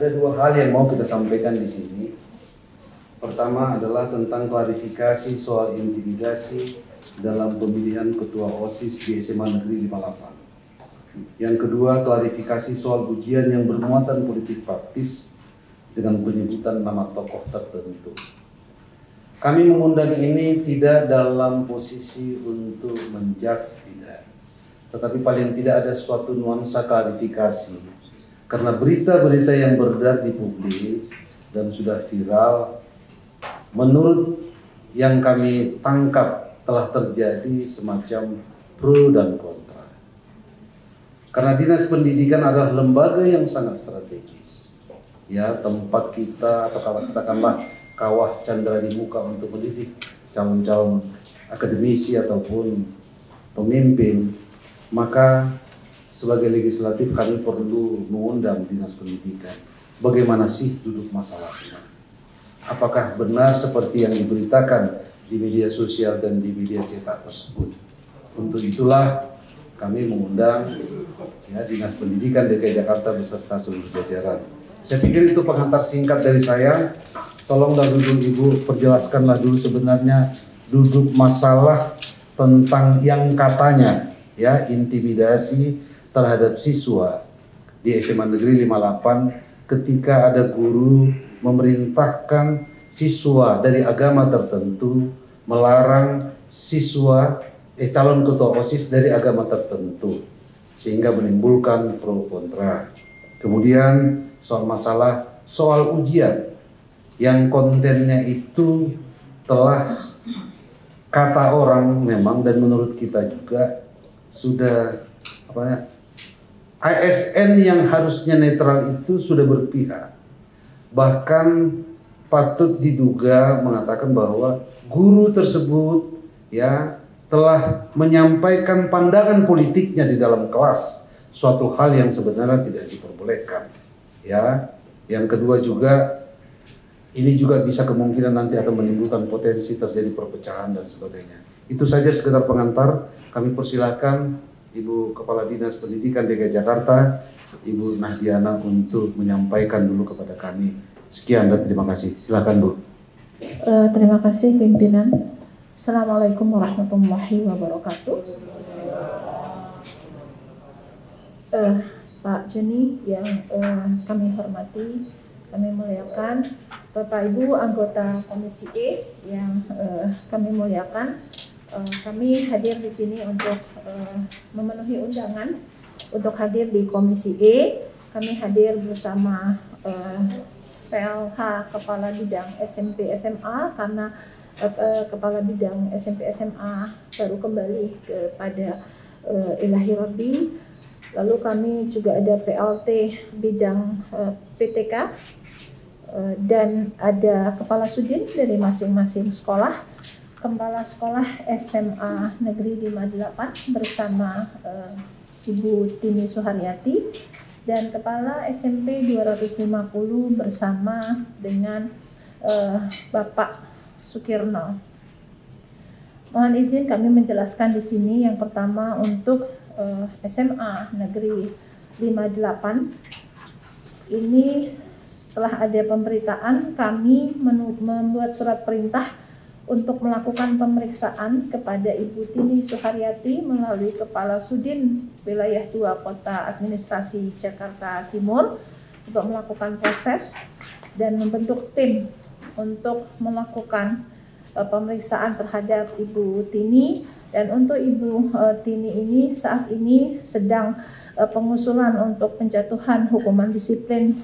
Ada dua hal yang mau kita sampaikan di sini. Pertama adalah tentang klarifikasi soal intimidasi dalam pemilihan ketua OSIS di SMA Negeri 58. Yang kedua, klarifikasi soal ujian yang bermuatan politik praktis dengan penyebutan nama tokoh tertentu. Kami mengundang ini tidak dalam posisi untuk menjudge, tidak. Tetapi paling tidak ada suatu nuansa klarifikasi. Karena berita-berita yang beredar di publik dan sudah viral, menurut yang kami tangkap telah terjadi semacam pro dan kontra. Karena Dinas Pendidikan adalah lembaga yang sangat strategis. Ya, tempat kita atau katakanlah kawah candra di muka untuk mendidik calon-calon akademisi ataupun pemimpin, maka sebagai legislatif kami perlu mengundang Dinas Pendidikan. Bagaimana sih duduk masalahnya? Apakah benar seperti yang diberitakan di media sosial dan di media cetak tersebut? Untuk itulah kami mengundang ya, Dinas Pendidikan DKI Jakarta beserta seluruh jajaran. Saya pikir itu pengantar singkat dari saya. Tolonglah dulu Ibu perjelaskanlah dulu sebenarnya duduk masalah tentang yang katanya ya intimidasi terhadap siswa di SMA Negeri 58 ketika ada guru memerintahkan siswa dari agama tertentu melarang siswa calon ketua OSIS dari agama tertentu sehingga menimbulkan pro kontra. Kemudian soal ujian yang kontennya itu telah kata orang memang dan menurut kita juga sudah ASN yang harusnya netral itu sudah berpihak. Bahkan patut diduga mengatakan bahwa guru tersebut ya telah menyampaikan pandangan politiknya di dalam kelas, suatu hal yang sebenarnya tidak diperbolehkan. Ya, yang kedua juga ini juga bisa kemungkinan nanti akan menimbulkan potensi terjadi perpecahan dan sebagainya. Itu saja sekedar pengantar. Kami persilahkan Ibu Kepala Dinas Pendidikan DKI Jakarta, Ibu Nahdiana untuk menyampaikan dulu kepada kami. Sekian dan terima kasih. Silakan Bu. Terima kasih pimpinan. Assalamualaikum warahmatullahi wabarakatuh. Pak Joni yang kami hormati, kami muliakan, Bapak Ibu anggota Komisi E yang kami muliakan. Kami hadir di sini untuk memenuhi undangan untuk hadir di Komisi E. Kami hadir bersama PLH Kepala Bidang SMP SMA karena Kepala Bidang SMP SMA baru kembali kepada Ilahi Rabbi. Lalu kami juga ada PLT Bidang PTK dan ada Kepala Sudin dari masing-masing sekolah. Kepala Sekolah SMA Negeri 58 bersama Ibu Tini Suharyati dan Kepala SMP 250 bersama dengan Bapak Sukirno. Mohon izin kami menjelaskan di sini yang pertama untuk SMA Negeri 58 ini setelah ada pemberitaan kami membuat surat perintah untuk melakukan pemeriksaan kepada Ibu Tini Suharyati melalui Kepala Sudin Wilayah 2 Kota Administrasi Jakarta Timur untuk melakukan proses dan membentuk tim untuk melakukan pemeriksaan terhadap Ibu Tini. Dan untuk Ibu Tini ini saat ini sedang pengusulan untuk penjatuhan hukuman disiplin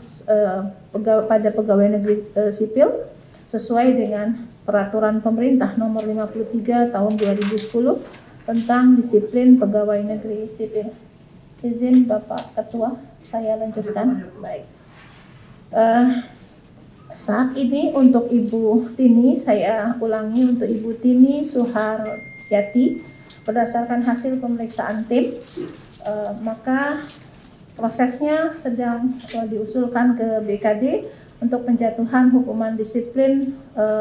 pada pegawai negeri sipil sesuai dengan Peraturan Pemerintah Nomor 53 Tahun 2010 tentang disiplin pegawai negeri sipil. Izin Bapak Ketua, saya lanjutkan. Baik. Saat ini untuk Ibu Tini, saya ulangi untuk Ibu Tini Suharyati, berdasarkan hasil pemeriksaan tim, maka prosesnya sedang diusulkan ke BKD untuk penjatuhan hukuman disiplin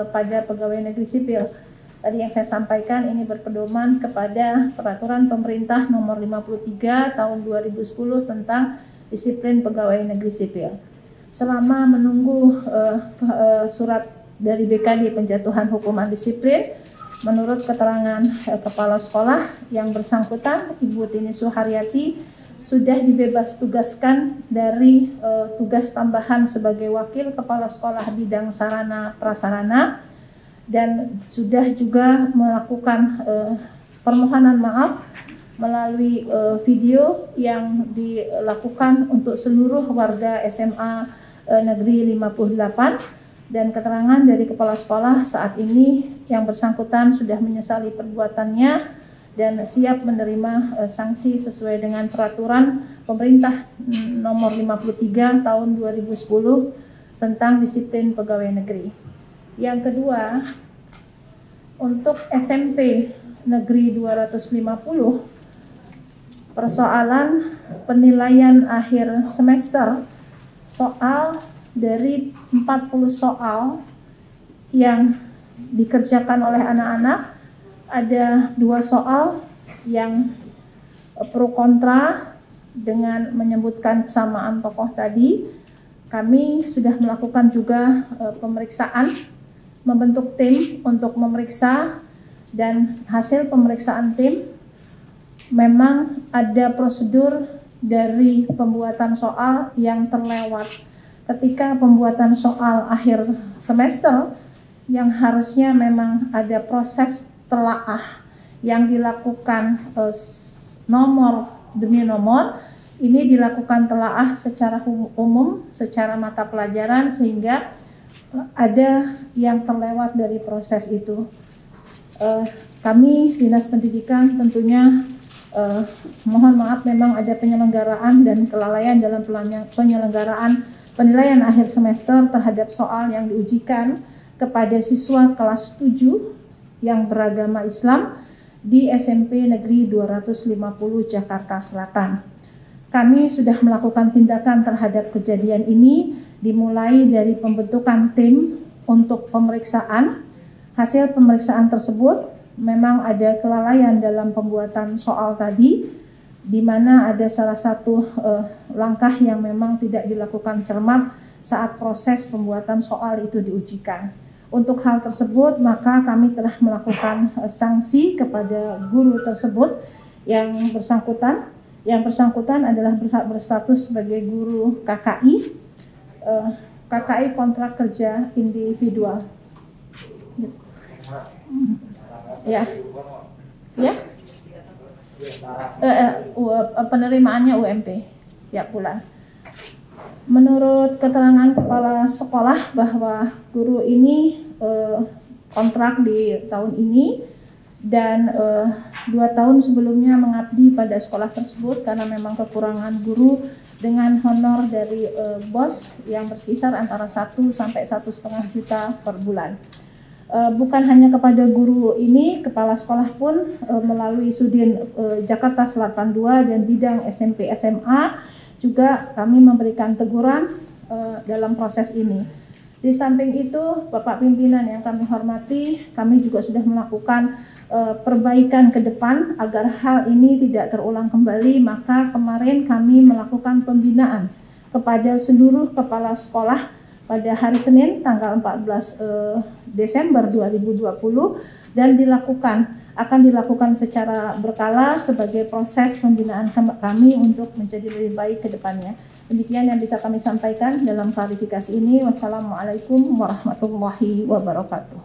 pada pegawai negeri sipil. Tadi yang saya sampaikan ini berpedoman kepada Peraturan Pemerintah Nomor 53 Tahun 2010 tentang disiplin pegawai negeri sipil. selama menunggu surat dari BKD penjatuhan hukuman disiplin, menurut keterangan kepala sekolah yang bersangkutan, Ibu Tini Suharyati sudah dibebas tugaskan dari tugas tambahan sebagai wakil kepala sekolah bidang sarana prasarana, dan sudah juga melakukan permohonan maaf melalui video yang dilakukan untuk seluruh warga SMA Negeri 58, dan keterangan dari kepala sekolah saat ini yang bersangkutan sudah menyesali perbuatannya dan siap menerima sanksi sesuai dengan peraturan pemerintah nomor 53 tahun 2010 tentang disiplin pegawai negeri. Yang kedua, untuk SMP Negeri 250, persoalan penilaian akhir semester, soal dari 40 soal yang dikerjakan oleh anak-anak, ada 2 soal yang pro kontra dengan menyebutkan kesamaan tokoh tadi. Kami sudah melakukan juga pemeriksaan, membentuk tim untuk memeriksa, dan hasil pemeriksaan tim memang ada prosedur dari pembuatan soal yang terlewat. Ketika pembuatan soal akhir semester yang harusnya memang ada proses telaah yang dilakukan nomor demi nomor, ini dilakukan telaah secara umum, secara mata pelajaran, sehingga ada yang terlewat dari proses itu. Kami Dinas Pendidikan tentunya mohon maaf, memang ada penyelenggaraan dan kelalaian dalam penyelenggaraan penilaian akhir semester terhadap soal yang diujikan kepada siswa kelas 7 yang beragama Islam di SMP Negeri 250 Jakarta Selatan. Kami sudah melakukan tindakan terhadap kejadian ini, dimulai dari pembentukan tim untuk pemeriksaan. Hasil pemeriksaan tersebut memang ada kelalaian dalam pembuatan soal tadi, di mana ada salah satu langkah yang memang tidak dilakukan cermat saat proses pembuatan soal itu diujikan. Untuk hal tersebut, maka kami telah melakukan sanksi kepada guru tersebut yang bersangkutan. Yang bersangkutan adalah berstatus sebagai guru KKI, KKI kontrak kerja individual. Ya, ya. Penerimaannya UMP tiap bulan. Menurut keterangan kepala sekolah bahwa guru ini kontrak di tahun ini dan 2 tahun sebelumnya mengabdi pada sekolah tersebut karena memang kekurangan guru dengan honor dari bos yang berkisar antara 1 sampai 1,5 juta per bulan. Bukan hanya kepada guru ini, kepala sekolah pun melalui Sudin Jakarta Selatan 2 dan bidang SMP SMA juga kami memberikan teguran dalam proses ini. Di samping itu, Bapak Pimpinan yang kami hormati, kami juga sudah melakukan perbaikan ke depan agar hal ini tidak terulang kembali. Maka kemarin kami melakukan pembinaan kepada seluruh kepala sekolah pada hari Senin tanggal 14 Desember 2020 dan akan dilakukan secara berkala sebagai proses pembinaan kami untuk menjadi lebih baik ke depannya. Demikian yang bisa kami sampaikan dalam klarifikasi ini. Wassalamualaikum warahmatullahi wabarakatuh.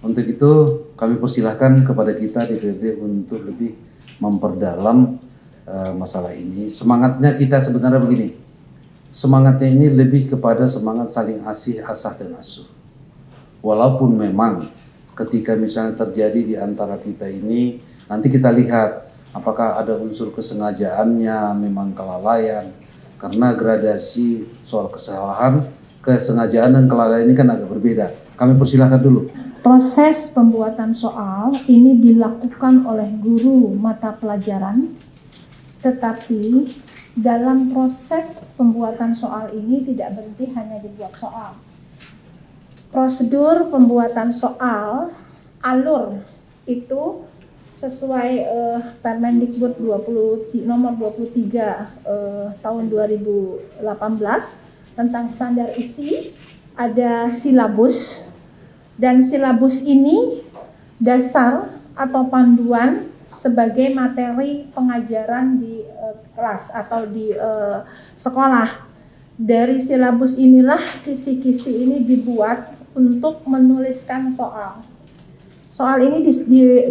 Untuk itu kami persilahkan kepada kita DPRD untuk lebih memperdalam masalah ini. Semangatnya kita sebenarnya begini. Semangatnya ini lebih kepada semangat saling asah dan asuh. Walaupun memang ketika misalnya terjadi di antara kita ini, nanti kita lihat apakah ada unsur kesengajaannya, memang kelalaian. Karena gradasi soal kesalahan, kesengajaan dan kelalaian ini kan agak berbeda. Kami persilahkan dulu. Proses pembuatan soal ini dilakukan oleh guru mata pelajaran, tetapi dalam proses pembuatan soal ini tidak berhenti hanya dibuat soal. Prosedur pembuatan soal, alur itu sesuai Permendikbud nomor 23 tahun 2018 tentang standar isi, ada silabus, dan silabus ini dasar atau panduan sebagai materi pengajaran di kelas atau di sekolah. Dari silabus inilah kisi-kisi ini dibuat untuk menuliskan soal. Soal ini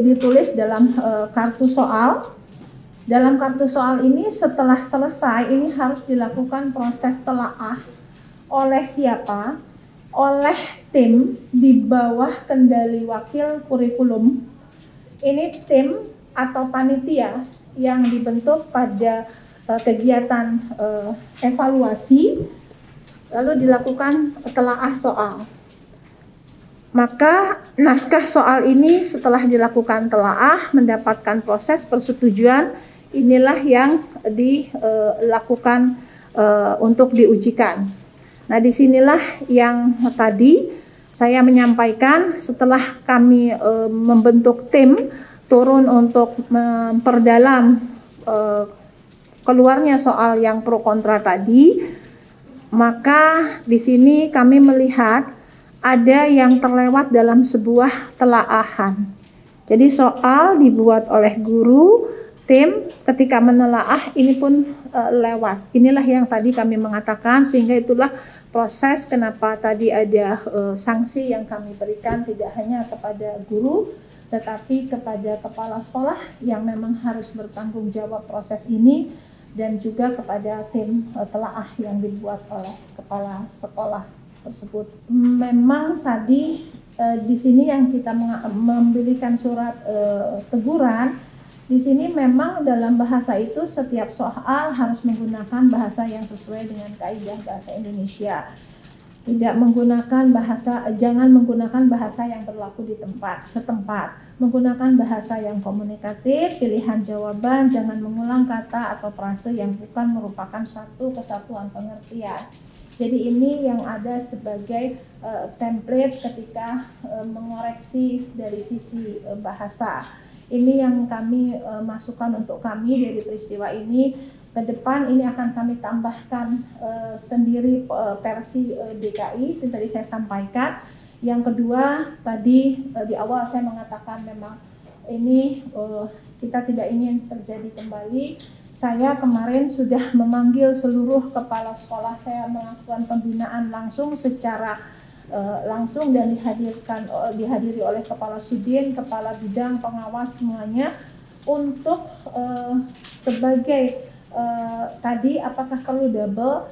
ditulis dalam kartu soal. Dalam kartu soal ini setelah selesai ini harus dilakukan proses telaah oleh siapa? Oleh tim di bawah kendali wakil kurikulum. Ini tim atau panitia yang dibentuk pada kegiatan evaluasi, lalu dilakukan telaah soal. Maka naskah soal ini setelah dilakukan telaah, mendapatkan proses persetujuan, inilah yang dilakukan untuk diujikan. Nah, disinilah yang tadi saya menyampaikan setelah kami membentuk tim turun untuk memperdalam keluarnya soal yang pro kontra tadi, maka di sini kami melihat ada yang terlewat dalam sebuah telaahan. Jadi soal dibuat oleh guru, tim ketika menelaah ini pun lewat. Inilah yang tadi kami mengatakan, sehingga itulah proses kenapa tadi ada sanksi yang kami berikan tidak hanya kepada guru, tetapi kepada kepala sekolah yang memang harus bertanggung jawab proses ini, dan juga kepada tim telaah yang dibuat oleh kepala sekolah tersebut. Memang tadi di sini yang kita memberikan surat teguran, di sini memang dalam bahasa itu setiap soal harus menggunakan bahasa yang sesuai dengan kaidah bahasa Indonesia. Tidak menggunakan bahasa, jangan menggunakan bahasa yang berlaku di tempat setempat. Menggunakan bahasa yang komunikatif, pilihan jawaban, jangan mengulang kata atau frase yang bukan merupakan satu kesatuan pengertian. Jadi ini yang ada sebagai template ketika mengoreksi dari sisi bahasa. Ini yang kami masukkan untuk kami dari peristiwa ini. Ke depan ini akan kami tambahkan sendiri versi DKI, itu tadi saya sampaikan. Yang kedua, tadi di awal saya mengatakan memang ini kita tidak ingin terjadi kembali. Saya kemarin sudah memanggil seluruh kepala sekolah, saya melakukan pembinaan langsung secara langsung dan dihadiri oleh kepala sudin, kepala bidang, pengawas semuanya untuk sebagai tadi apakah perlu double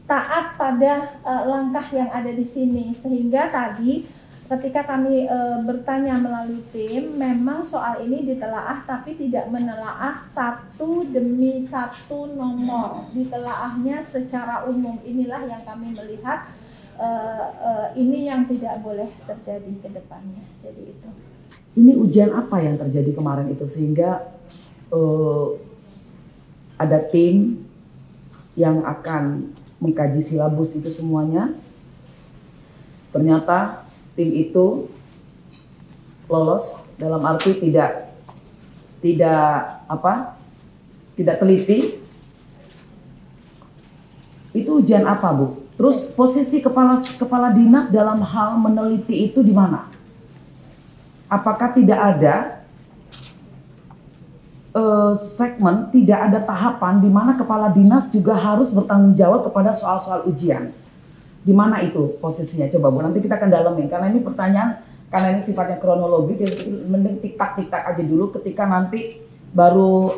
taat pada langkah yang ada di sini, sehingga tadi ketika kami bertanya melalui tim, memang soal ini ditelaah tapi tidak menelaah satu demi satu nomor, ditelaahnya secara umum. Inilah yang kami melihat ini yang tidak boleh terjadi ke depannya. Jadi itu. Ini ujian apa yang terjadi kemarin itu sehingga ada tim yang akan mengkaji silabus itu semuanya. Ternyata tim itu lolos dalam arti tidak teliti. Itu ujian apa, Bu? Terus posisi kepala dinas dalam hal meneliti itu di mana? Apakah tidak ada segmen, tidak ada tahapan di mana kepala dinas juga harus bertanggung jawab kepada soal-soal ujian? Di mana itu posisinya? Coba Bu, nanti kita akan dalamin. Karena ini pertanyaan, karena ini sifatnya kronologis, jadi mending tik-tak aja dulu ketika nanti baru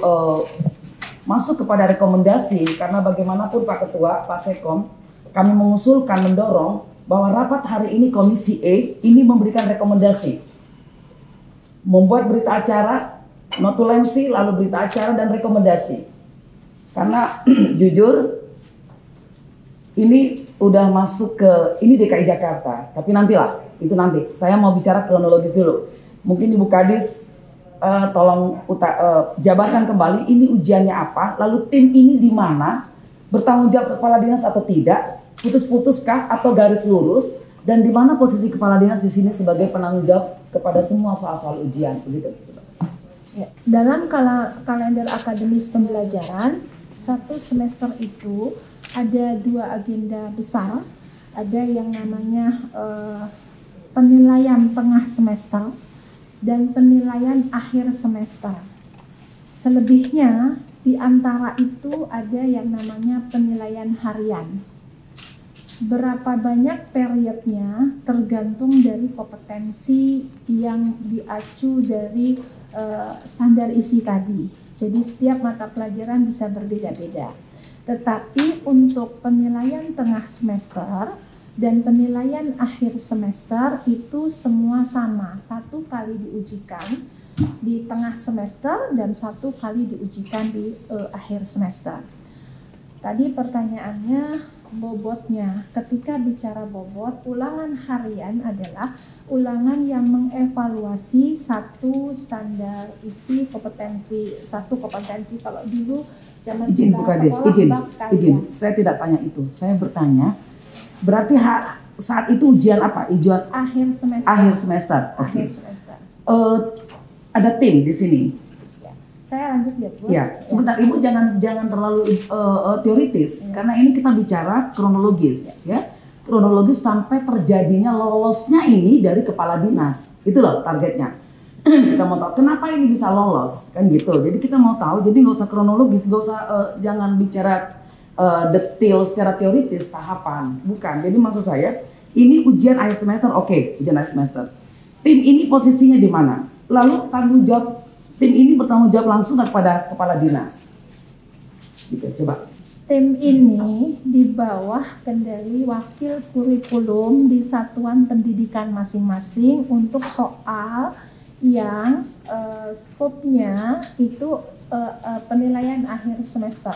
masuk kepada rekomendasi. Karena bagaimanapun Pak Ketua, Pak Sekom, kami mengusulkan, mendorong bahwa rapat hari ini Komisi E ini memberikan rekomendasi. Membuat berita acara, notulensi, lalu berita acara dan rekomendasi. Karena jujur, ini udah masuk ke, ini DKI Jakarta, tapi nantilah, itu nanti. Saya mau bicara kronologis dulu. Mungkin Ibu Kadis tolong jabarkan kembali ini ujiannya apa, lalu tim ini di mana, bertanggung jawab kepala dinas atau tidak, putus-putuskah atau garis lurus, dan di mana posisi kepala dinas di sini sebagai penanggung jawab kepada semua soal-soal ujian, begitu. Ya, dalam kalender akademis pembelajaran, satu semester itu ada 2 agenda besar. Ada yang namanya penilaian tengah semester dan penilaian akhir semester. Selebihnya di antara itu ada yang namanya penilaian harian. Berapa banyak periodnya tergantung dari kompetensi yang diacu dari standar isi tadi. Jadi setiap mata pelajaran bisa berbeda-beda. Tetapi untuk penilaian tengah semester dan penilaian akhir semester itu semua sama, 1 kali diujikan di tengah semester dan 1 kali diujikan di akhir semester. Tadi pertanyaannya bobotnya. Ketika bicara bobot, ulangan harian adalah ulangan yang mengevaluasi 1 standar isi kompetensi, 1 kompetensi. Kalau dulu zaman Izin Bu kita Kades, sekolah izin. Saya tidak tanya itu. Saya bertanya, berarti saat itu ujian apa? Ujian akhir semester. akhir semester. Oke. Akhir semester. Ada tim di sini. Ya. Saya lanjut ya, Bu. Ya, sebentar Ibu jangan terlalu teoritis karena ini kita bicara kronologis ya. Kronologis sampai terjadinya lolosnya ini dari kepala dinas. Itu loh targetnya. Kita mau tahu kenapa ini bisa lolos kan gitu. Jadi kita mau tahu, jadi nggak usah kronologis, nggak usah jangan bicara detail secara teoritis tahapan, bukan. Jadi maksud saya ini ujian akhir semester, oke, ujian akhir semester. Tim ini posisinya di mana? Lalu tanggung jawab tim ini bertanggung jawab langsung kepada kepala dinas. Gitu, coba. Tim ini di bawah kendali wakil kurikulum di satuan pendidikan masing-masing untuk soal yang skopnya itu penilaian akhir semester.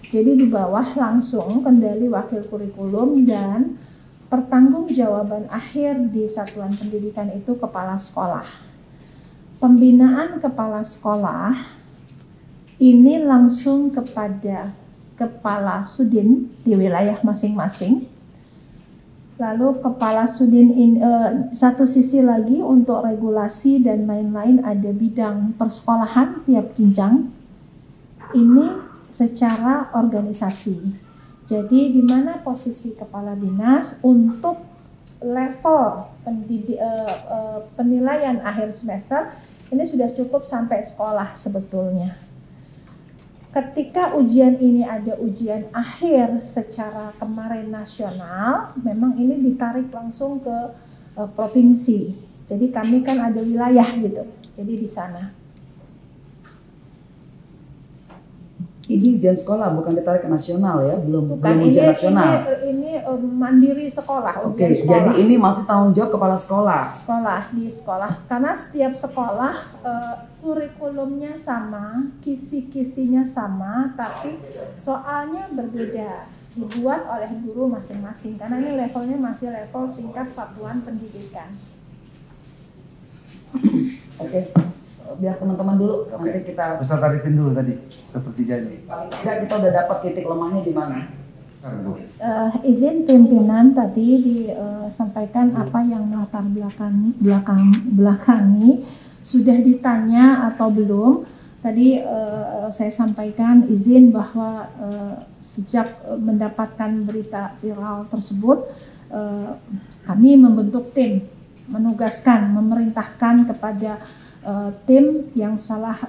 Jadi di bawah langsung kendali wakil kurikulum dan pertanggungjawaban akhir di satuan pendidikan itu kepala sekolah. Pembinaan kepala sekolah ini langsung kepada kepala sudin di wilayah masing-masing. Lalu kepala sudin satu sisi lagi untuk regulasi dan lain-lain ada bidang persekolahan tiap jenjang. Ini secara organisasi. Jadi di mana posisi kepala dinas untuk level penilaian akhir semester ini sudah cukup sampai sekolah sebetulnya. Ketika ujian ini ada ujian akhir secara kemarin nasional, memang ini ditarik langsung ke provinsi. Jadi kami kan ada wilayah gitu. Jadi di sana. Ini ujian sekolah bukan ditarik ke nasional ya, belum Bukan, ujian nasional. Ini mandiri sekolah. Oke, sekolah. jadi ini masih tanggung jawab kepala sekolah. Di sekolah. Karena setiap sekolah kurikulumnya sama, kisi-kisinya sama, tapi soalnya berbeda. Dibuat oleh guru masing-masing. Karena ini levelnya masih level tingkat satuan pendidikan. Oke, biar teman-teman dulu. Oke. Nanti kita Peserta Arifin dulu tadi, seperti jadi. paling tidak kita udah dapat titik lemahnya di mana. Izin pimpinan tadi disampaikan apa yang melatar belakangi sudah ditanya atau belum. Tadi saya sampaikan izin bahwa sejak mendapatkan berita viral tersebut kami membentuk tim, menugaskan, memerintahkan kepada tim yang salah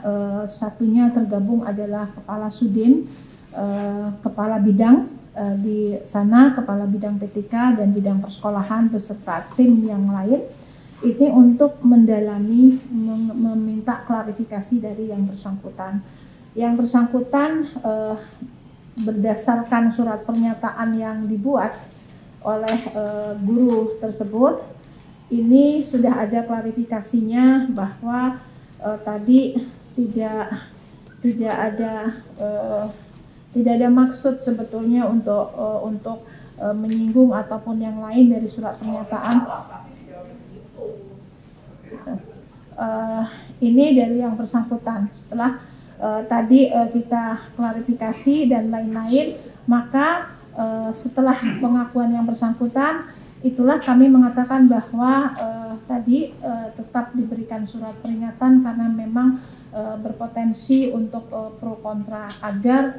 satunya tergabung adalah kepala sudin, kepala bidang di sana, kepala bidang PTK dan bidang persekolahan beserta tim yang lain. Ini untuk mendalami, meminta klarifikasi dari yang bersangkutan. Yang bersangkutan berdasarkan surat pernyataan yang dibuat oleh guru tersebut, ini sudah ada klarifikasinya bahwa tadi tidak ada maksud sebetulnya untuk menyinggung ataupun yang lain dari surat pernyataan. Ini dari yang bersangkutan. Setelah tadi kita klarifikasi dan lain-lain, maka setelah pengakuan yang bersangkutan, itulah kami mengatakan bahwa tadi tetap diberikan surat peringatan karena memang berpotensi untuk pro kontra agar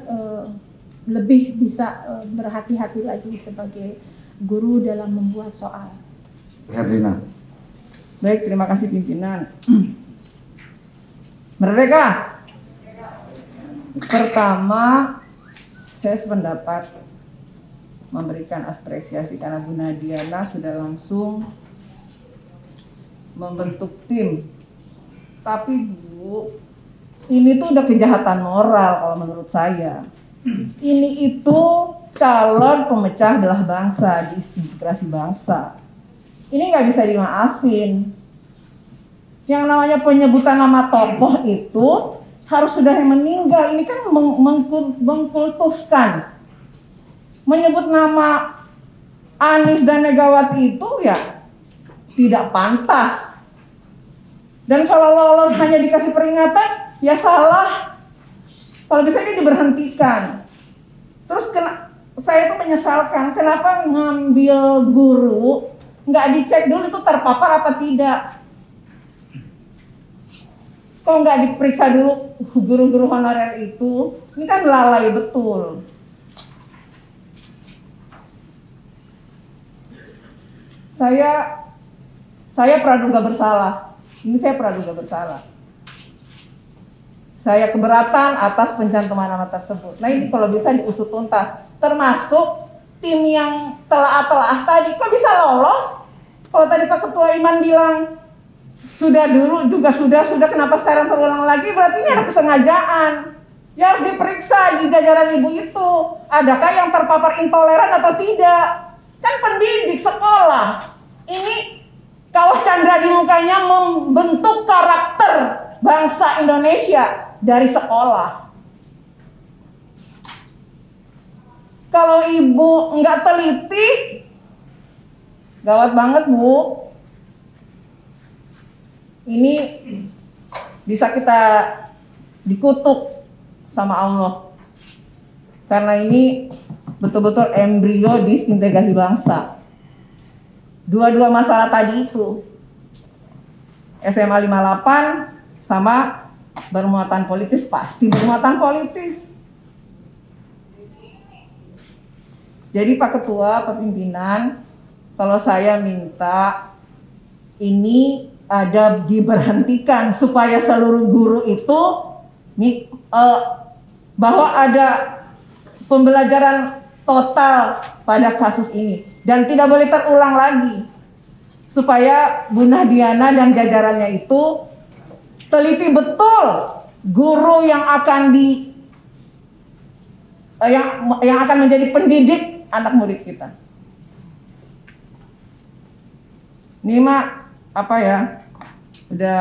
lebih bisa berhati-hati lagi sebagai guru dalam membuat soal. Herlina. Baik, terima kasih pimpinan. Merdeka. Pertama, saya sependapat memberikan apresiasi karena Bu Nadiana sudah langsung membentuk tim. Tapi Bu, ini tuh udah kejahatan moral kalau menurut saya. Ini itu calon pemecah belah bangsa, disintegrasi bangsa. Ini nggak bisa dimaafin. Yang namanya penyebutan nama tokoh itu harus sudah yang meninggal. Ini kan mengkultuskan. Menyebut nama Anies dan Megawati itu ya tidak pantas. Dan kalau lolos hanya dikasih peringatan, ya salah. Kalau bisa ini diberhentikan. Terus saya tuh menyesalkan kenapa ngambil guru nggak dicek dulu itu terpapar apa tidak. Kok nggak diperiksa dulu guru-guru honorer itu? Ini kan lalai betul. Saya praduga bersalah. Ini saya praduga bersalah. Saya keberatan atas pencantuman nama tersebut. Nah ini kalau bisa diusut tuntas. Termasuk tim yang telah tadi. Kok bisa lolos? Kalau tadi Pak Ketua Iman bilang sudah dulu juga sudah kenapa sekarang terulang lagi? Berarti ini ada kesengajaan. Ya harus diperiksa di jajaran ibu itu. Adakah yang terpapar intoleran atau tidak? Kan pendidik sekolah. Ini kawah candra di mukanya membentuk karakter bangsa Indonesia dari sekolah. Kalau ibu nggak teliti, gawat banget Bu. Ini bisa kita dikutuk sama Allah. Karena ini betul-betul embrio disintegrasi bangsa. Dua-dua masalah tadi itu. SMA 58 sama bermuatan politis, pasti bermuatan politis. Jadi Pak Ketua, Pak Pimpinan, kalau saya minta ini ada diberhentikan supaya seluruh guru itu bahwa ada pembelajaran total pada kasus ini dan tidak boleh terulang lagi, supaya Bu Nadiana dan jajarannya itu teliti betul guru yang akan yang akan menjadi pendidik anak murid kita. Ini mah apa ya? Udah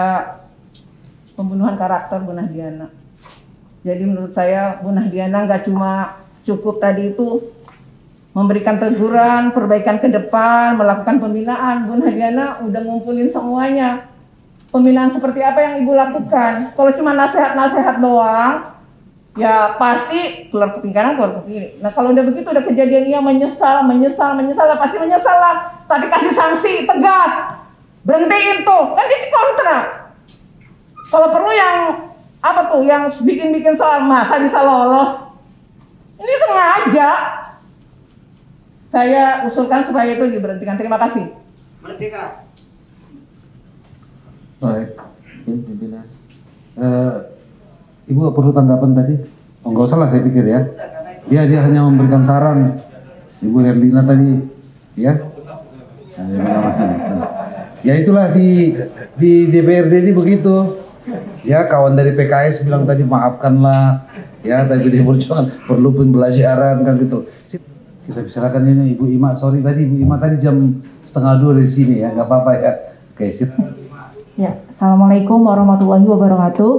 pembunuhan karakter Bu Nadiana. Jadi menurut saya Bu Nadiana nggak cuma cukup tadi itu memberikan teguran, perbaikan ke depan, melakukan pembinaan. Bu Nadiana udah ngumpulin semuanya. Pembinaan seperti apa yang Ibu lakukan? Kalau cuma nasihat-nasihat doang, ya pasti keluar kuping kanan, keluar kuping kiri. Nah kalau udah begitu, udah kejadian ia menyesal, pasti menyesal lah. Tapi kasih sanksi tegas, berhentiin tuh, kan dia kontra. Kalau perlu yang apa tuh, yang bikin-bikin soal masa bisa lolos. Ini sengaja. Saya usulkan supaya itu diberhentikan. Terima kasih. Merdeka. Baik, pimpinan. Ibu perlu tanggapan tadi? Oh, nggak usah lah, saya pikir ya. Dia hanya memberikan saran. Ibu Herlina tadi, ya. Ya itulah di DPRD ini begitu. Ya kawan dari PKS bilang tadi maafkanlah. Ya tapi dia berjuang perlu pembelajaran kan gitu. Kita bicarakan ini Ibu Ima, sorry tadi Ibu Ima tadi jam 1:30 dari sini ya, nggak apa-apa ya. Oke, sip. Ya, Assalamualaikum warahmatullahi wabarakatuh.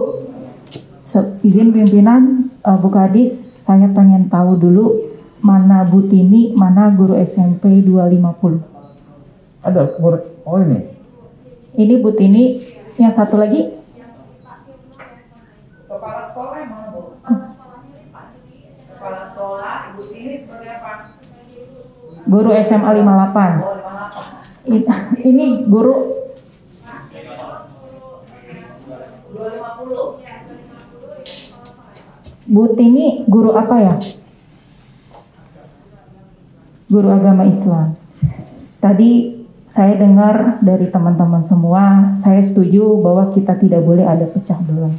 Izin pimpinan, Bu Kadis, saya pengen tahu dulu mana Bu Tini, mana guru SMP 250. Ada murid, oh ini. Ini Bu Tini, yang satu lagi? Kepala sekolah yang mana Bu? Kepala sekolah, Ibu Tini sebagai apa? Guru SMA 58. Oh, 58. Ini guru 250. Bu Tini guru apa ya? guru agama Islam. Tadi saya dengar dari teman-teman semua, saya setuju bahwa kita tidak boleh ada pecah belah.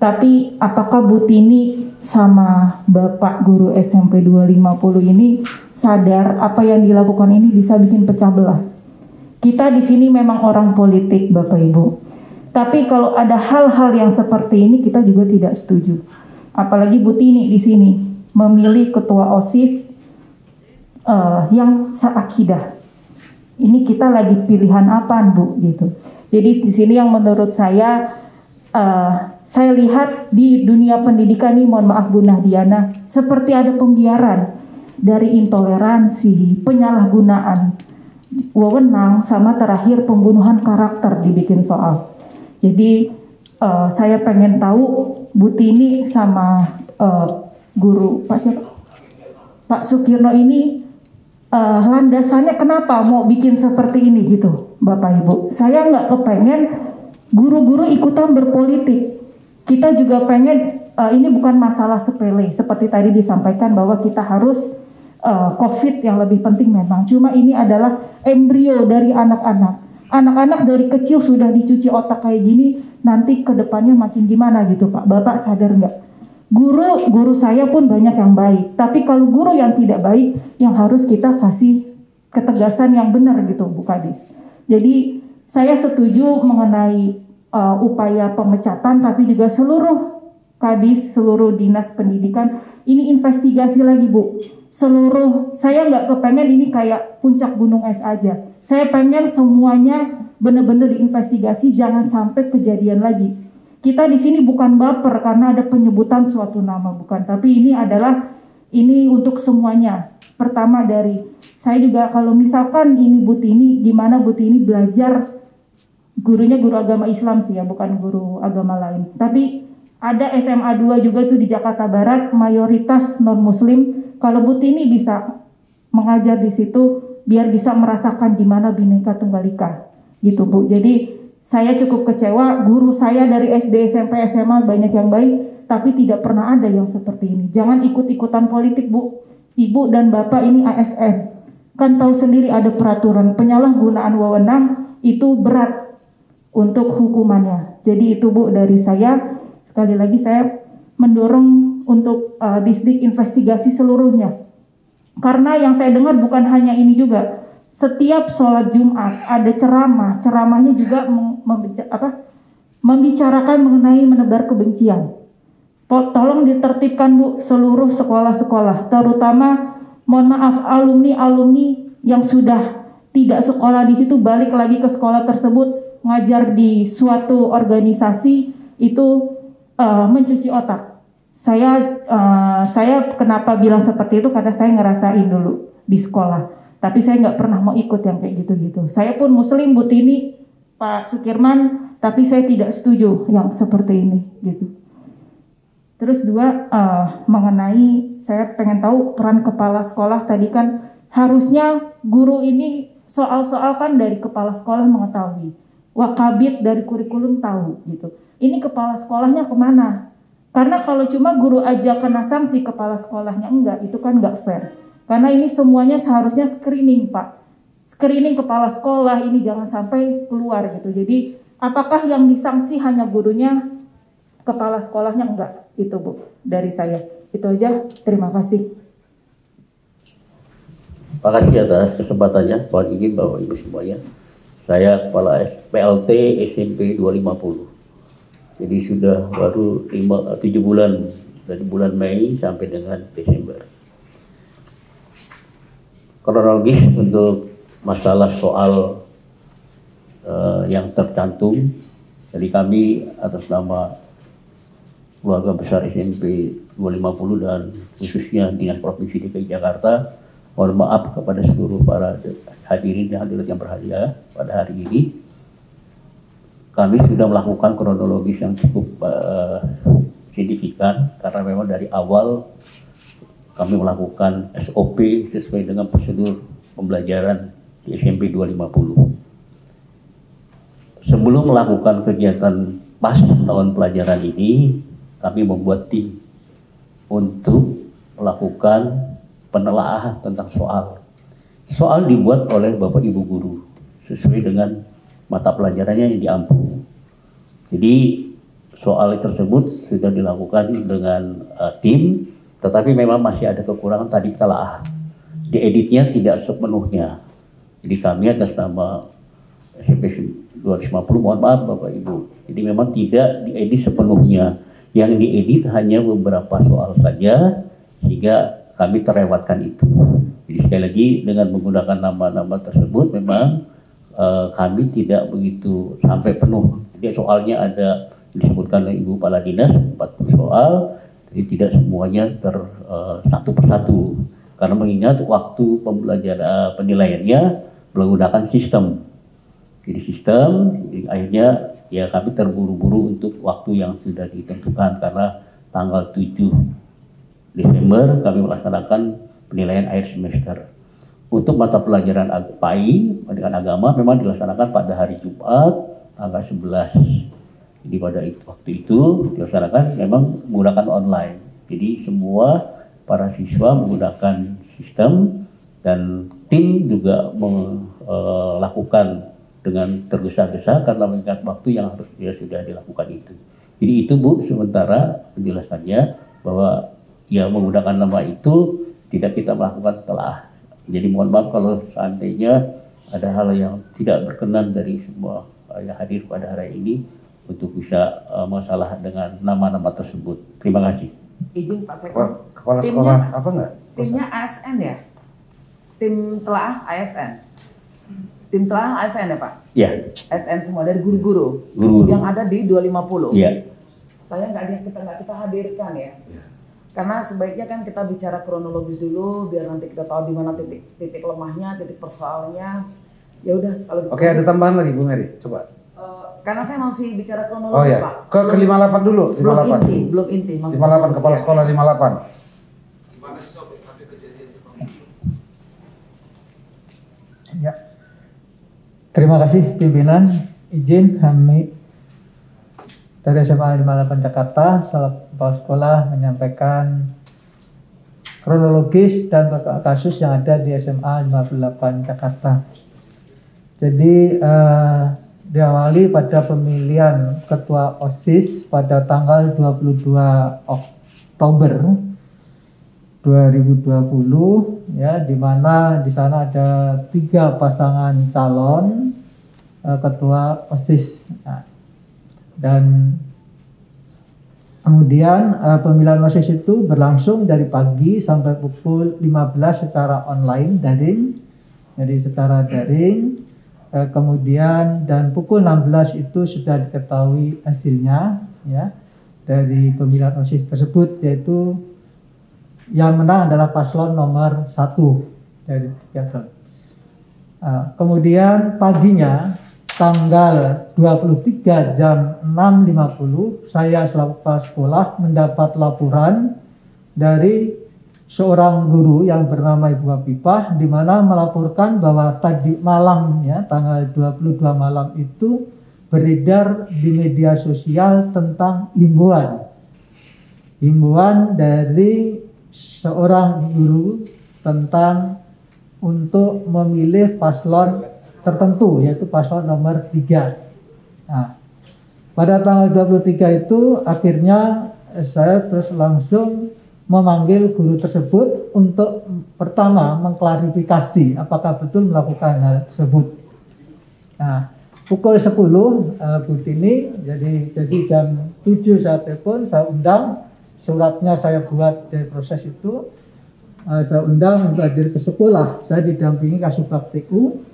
Tapi apakah Bu Tini sama Bapak guru SMP 250 ini sadar apa yang dilakukan ini bisa bikin pecah belah? Kita di sini memang orang politik, Bapak Ibu. Tapi kalau ada hal-hal yang seperti ini kita juga tidak setuju. Apalagi Bu Tini di sini memilih ketua OSIS yang seakidah. Ini kita lagi pilihan apaan, Bu, gitu. Jadi di sini yang menurut saya lihat di dunia pendidikan ini, mohon maaf Bu Nahdiana, seperti ada pembiaran dari intoleransi, penyalahgunaan wewenang, sama terakhir pembunuhan karakter dibikin soal. Jadi saya pengen tahu Bu Tini sama guru Pak Sukirno ini landasannya kenapa mau bikin seperti ini gitu, Bapak Ibu. Saya nggak kepengen guru-guru ikutan berpolitik. Kita juga pengen ini bukan masalah sepele seperti tadi disampaikan bahwa kita harus COVID yang lebih penting memang. Cuma ini adalah embrio dari anak-anak. Anak-anak dari kecil sudah dicuci otak kayak gini, nanti ke depannya makin gimana gitu Pak. Bapak sadar nggak? Guru saya pun banyak yang baik, tapi kalau guru yang tidak baik, yang harus kita kasih ketegasan yang benar gitu, Bu Kadis. Jadi saya setuju mengenai upaya pemecatan, tapi juga seluruh Kadis, seluruh dinas pendidikan, ini investigasi lagi Bu. Saya nggak kepengen ini kayak puncak gunung es aja. Saya pengen semuanya benar-benar diinvestigasi, jangan sampai kejadian lagi. Kita di sini bukan baper karena ada penyebutan suatu nama, bukan. Tapi ini untuk semuanya. Pertama dari saya juga kalau misalkan ini Bu Tini, gimana Bu Tini belajar, gurunya guru agama Islam sih ya, bukan guru agama lain. Tapi ada SMA 2 juga tuh di Jakarta Barat, mayoritas non Muslim. Kalau Bu Tini bisa mengajar di situ, biar bisa merasakan gimana Bhinneka Tunggal Ika, gitu Bu. Jadi saya cukup kecewa, guru saya dari SD, SMP, SMA banyak yang baik, tapi tidak pernah ada yang seperti ini. Jangan ikut-ikutan politik Bu. Ibu dan Bapak ini ASN. Kan tahu sendiri ada peraturan penyalahgunaan wewenang itu berat untuk hukumannya. Jadi itu Bu dari saya. Sekali lagi saya mendorong untuk Disdik investigasi seluruhnya. Karena yang saya dengar bukan hanya ini juga. Setiap sholat Jumat ada ceramahnya juga membicarakan mengenai menebar kebencian. Tolong ditertibkan Bu seluruh sekolah-sekolah, terutama mohon maaf alumni yang sudah tidak sekolah di situ balik lagi ke sekolah tersebut ngajar di suatu organisasi itu mencuci otak. Saya kenapa bilang seperti itu karena saya ngerasain dulu di sekolah. Tapi saya nggak pernah mau ikut yang kayak gitu-gitu. Saya pun Muslim, Bu Tini, Pak Sukirman, tapi saya tidak setuju yang seperti ini, gitu. Terus dua, mengenai saya pengen tahu peran kepala sekolah. Tadi kan harusnya guru ini soal-soal kan dari kepala sekolah mengetahui, wakabit dari kurikulum tahu, gitu. Ini kepala sekolahnya kemana? Karena kalau cuma guru aja kena sanksi, kepala sekolahnya enggak, itu kan nggak fair. Karena ini semuanya seharusnya screening Pak. Screening kepala sekolah ini jangan sampai keluar gitu. Jadi apakah yang disanksi hanya gurunya, kepala sekolahnya enggak? Itu Bu dari saya. Itu aja, terima kasih. Terima kasih atas kesempatannya. Mohon izin Bapak Ibu semuanya. Saya Kepala PLT SMP 250. Jadi sudah baru 7 bulan, dari bulan Mei sampai dengan Desember. Kronologis untuk masalah soal yang tercantum dari kami atas nama keluarga besar SMP 250 dan khususnya Dinas Provinsi DKI Jakarta, mohon maaf kepada seluruh para hadirin dan hadirat yang berbahagia pada hari ini. Kami sudah melakukan kronologis yang cukup signifikan karena memang dari awal kami melakukan SOP sesuai dengan prosedur pembelajaran di SMP 250. Sebelum melakukan kegiatan pas tahun pelajaran ini, kami membuat tim untuk melakukan penelaahan tentang soal soal dibuat oleh Bapak Ibu guru sesuai dengan mata pelajarannya yang diampu. Jadi soal tersebut sudah dilakukan dengan tim, tetapi memang masih ada kekurangan tadi telaah. Dieditnya tidak sepenuhnya. Jadi kami atas nama SMP 250 mohon maaf Bapak Ibu. Jadi memang tidak diedit sepenuhnya. Yang diedit hanya beberapa soal saja, sehingga kami terlewatkan itu. Jadi sekali lagi dengan menggunakan nama-nama tersebut memang kami tidak begitu sampai penuh. Jadi soalnya ada disebutkan oleh Ibu Kepala Dinas 40 soal, jadi tidak semuanya satu persatu. Karena mengingat waktu pembelajaran penilaiannya menggunakan sistem. Jadi akhirnya ya kami terburu-buru untuk waktu yang sudah ditentukan karena tanggal 7 Desember kami melaksanakan penilaian akhir semester. Untuk mata pelajaran PAI, pendidikan agama memang dilaksanakan pada hari Jumat tanggal 11. Jadi pada waktu itu dilaksanakan memang menggunakan online. Jadi semua para siswa menggunakan sistem dan tim juga melakukan dengan tergesa-gesa karena mengingat waktu yang harus sudah dilakukan itu. Jadi itu Bu sementara penjelasannya bahwa ya menggunakan nama itu tidak kita melakukan telah. Jadi mohon maaf kalau seandainya ada hal yang tidak berkenan dari semua yang hadir pada hari ini untuk bisa masalah dengan nama-nama tersebut. Terima kasih. Izin Pak Sekor. Kepala sekolah apa enggak? Timnya ASN ya? Tim telaah ASN? Tim telaah ASN ya Pak? Ya. ASN semua dari guru-guru yang ada di 250. Iya. Saya kita hadirkan ya. Karena sebaiknya kan kita bicara kronologis dulu biar nanti kita tahu di mana titik lemahnya, titik persoalannya. Ya udah kalau gitu. Oke, ada tambahan lagi Bu Mary, coba. Karena saya masih bicara kronologis Pak. Ke 58 dulu, 58. Belum inti. 58 kepala sekolah 58. Gimana sih Sob, sampai kejadian seperti itu? Ya. Terima kasih pimpinan. Izin kami dari SMA 58 Jakarta, kepala sekolah menyampaikan kronologis dan kasus yang ada di SMA 58 Jakarta. Jadi diawali pada pemilihan ketua OSIS pada tanggal 22 Oktober 2020 ya, di mana di sana ada 3 pasangan calon ketua OSIS. Nah, dan kemudian pemilihan OSIS itu berlangsung dari pagi sampai pukul 15 secara online daring. Jadi secara daring. Kemudian dan pukul 16 itu sudah diketahui hasilnya ya dari pemilihan OSIS tersebut, yaitu yang menang adalah paslon nomor 1 dari 3 klub. Kemudian paginya tanggal 23 jam 6.50 saya selaku kepala sekolah mendapat laporan dari seorang guru yang bernama Ibu Hafifah, di mana melaporkan bahwa tadi malamnya tanggal 22 malam itu beredar di media sosial tentang himbauan dari seorang guru tentang untuk memilih paslon tertentu, yaitu paslon nomor 3. Nah, pada tanggal 23 itu akhirnya saya terus langsung memanggil guru tersebut untuk pertama mengklarifikasi apakah betul melakukan hal tersebut. Nah, pukul 10 Bu Tini, jadi jam 7 saya telepon, saya undang, suratnya saya buat dari proses itu, saya undang untuk hadir ke sekolah. Saya didampingi Kasubag TU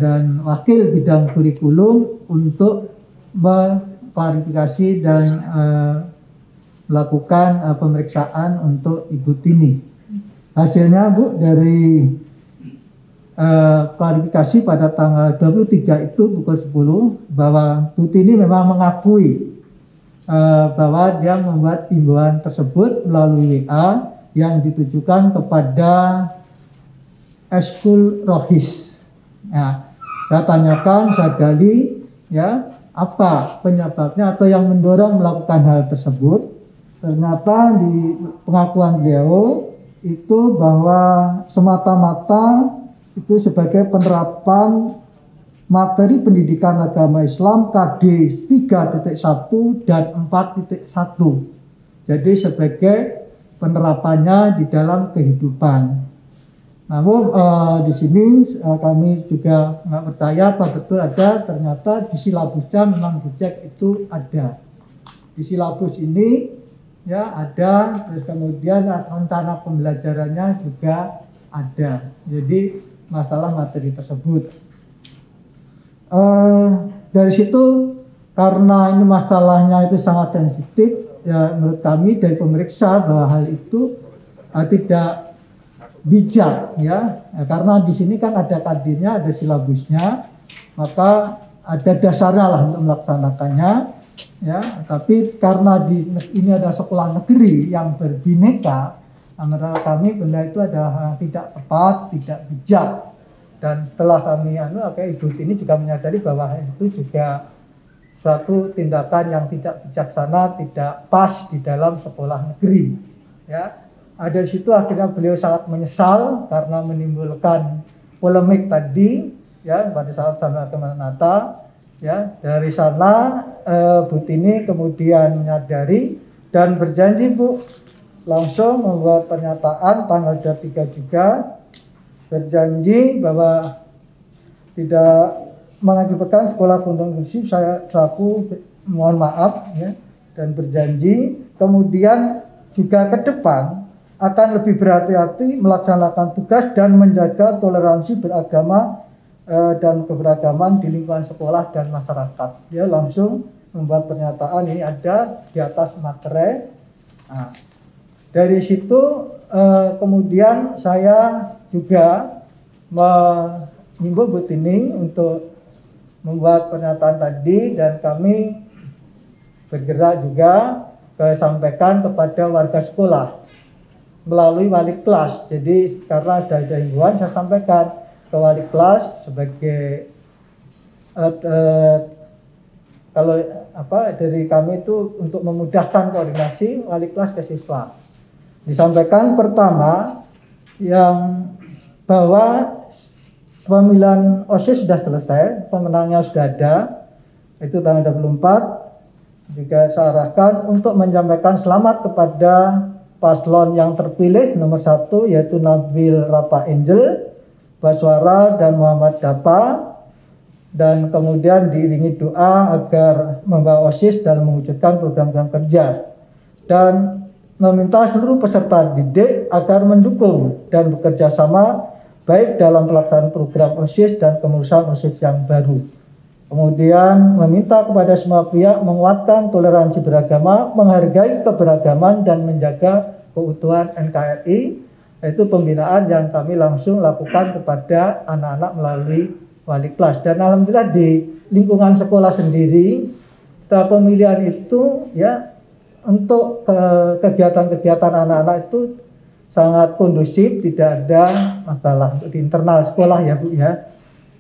dan wakil bidang kurikulum untuk mengklarifikasi dan melakukan pemeriksaan untuk Ibu Tini. Hasilnya Bu, dari klarifikasi pada tanggal 23 itu pukul 10 bahwa Bu Tini memang mengakui bahwa dia membuat himbauan tersebut melalui WA yang ditujukan kepada Eskul Rohis. Nah, saya tanyakan, saya gali ya apa penyebabnya atau yang mendorong melakukan hal tersebut. Ternyata di pengakuan beliau itu bahwa semata-mata itu sebagai penerapan materi pendidikan agama Islam KD 3.1 dan 4.1. Jadi sebagai penerapannya di dalam kehidupan. Namun di sini kami juga nggak percaya apa betul ada, ternyata di silabusnya memang dicek itu ada. Di silabus ini ya ada, terus kemudian rencana pembelajarannya juga ada. Jadi masalah materi tersebut. Dari situ karena ini masalahnya itu sangat sensitif, ya menurut kami dari pemeriksa bahwa hal itu tidak bijak ya, karena di sini kan ada kadirnya, ada silabusnya, maka ada dasarnya lah untuk melaksanakannya ya. Tapi karena ini adalah sekolah negeri yang berbineka, menurut kami benda itu adalah tidak tepat, tidak bijak. Dan setelah kami Ibu ini juga menyadari bahwa itu juga suatu tindakan yang tidak bijaksana, tidak pas di dalam sekolah negeri ya. Dari situ akhirnya beliau sangat menyesal karena menimbulkan polemik tadi ya pada saat sampai ke Natal ya. Dari sana Bu Tini kemudian menyadari dan berjanji Bu langsung membuat pernyataan tanggal 23 juga, berjanji bahwa tidak mengakibatkan sekolah Pondok Gede. Saya selaku mohon maaf ya, dan berjanji kemudian juga ke depan akan lebih berhati-hati melaksanakan tugas dan menjaga toleransi beragama dan keberagaman di lingkungan sekolah dan masyarakat. Ya langsung membuat pernyataan ini ada di atas materai. Nah, dari situ kemudian saya juga mengimbau Bu Tini untuk membuat pernyataan tadi, dan kami bergerak juga sampaikan kepada warga sekolah melalui wali kelas. Jadi karena ada himbauan, saya sampaikan ke wali kelas sebagai kalau dari kami itu untuk memudahkan koordinasi wali kelas ke siswa. Disampaikan pertama yang bahwa pemilihan OSIS sudah selesai, pemenangnya sudah ada, itu tanggal 24. Juga saya arahkan untuk menyampaikan selamat kepada paslon yang terpilih nomor 1 yaitu Nabil Rapa Angel, Baswara dan Muhammad Dapa, dan kemudian diiringi doa agar membawa OSIS dalam mewujudkan program-program kerja, dan meminta seluruh peserta didik agar mendukung dan bekerja sama baik dalam pelaksanaan program OSIS dan kemurusan OSIS yang baru. Kemudian meminta kepada semua pihak menguatkan toleransi beragama, menghargai keberagaman dan menjaga keutuhan NKRI. Itu pembinaan yang kami langsung lakukan kepada anak-anak melalui wali kelas. Dan alhamdulillah di lingkungan sekolah sendiri setelah pemilihan itu ya, untuk kegiatan-kegiatan anak-anak itu sangat kondusif, tidak ada masalah untuk di internal sekolah ya Bu ya.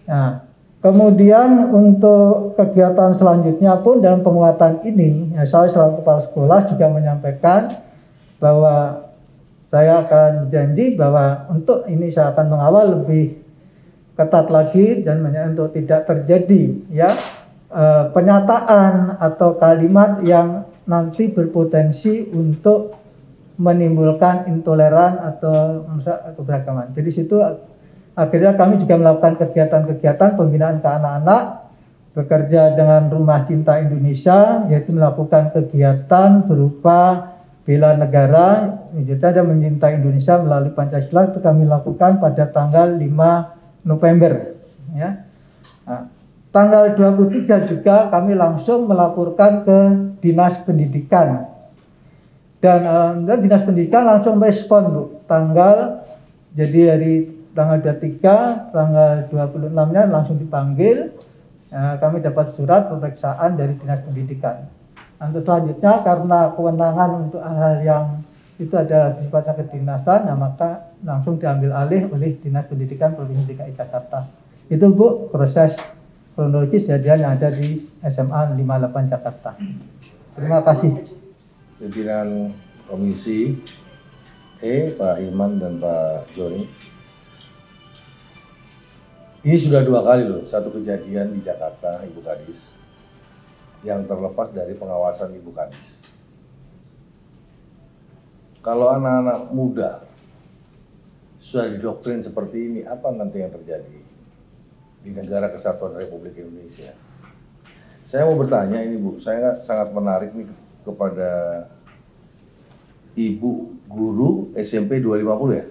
Nah, kemudian untuk kegiatan selanjutnya pun dalam penguatan ini, ya, saya selaku kepala sekolah juga menyampaikan bahwa saya akan janji bahwa untuk ini saya akan mengawal lebih ketat lagi dan untuk tidak terjadi ya pernyataan atau kalimat yang nanti berpotensi untuk menimbulkan intoleran atau keberagaman. Jadi situ akhirnya kami juga melakukan kegiatan-kegiatan pembinaan ke anak-anak, bekerja dengan Rumah Cinta Indonesia, yaitu melakukan kegiatan berupa bela negara, jadi ada mencintai Indonesia melalui Pancasila, itu kami lakukan pada tanggal 5 November. Ya. Nah, tanggal 23 juga kami langsung melaporkan ke Dinas Pendidikan. Dan Dinas Pendidikan langsung merespon Bu. Jadi dari tanggal 23, tanggal 26-nya langsung dipanggil. Kami dapat surat pemeriksaan dari Dinas Pendidikan. Untuk selanjutnya karena kewenangan untuk hal yang itu ada sifatnya kedinasan, maka langsung diambil alih oleh Dinas Pendidikan Provinsi DKI Jakarta. Itu Bu proses kronologis kejadian yang ada di SMA 58 Jakarta. Terima kasih. Pimpinan Komisi Pak Iman dan Pak Joni. Ini sudah 2 kali loh, satu kejadian di Jakarta, Ibu Kadis, yang terlepas dari pengawasan Ibu Kadis. Kalau anak-anak muda sudah didoktrin seperti ini, apa nanti yang terjadi di negara kesatuan Republik Indonesia? Saya mau bertanya ini Bu, saya sangat menarik nih kepada Ibu guru SMP 250 ya?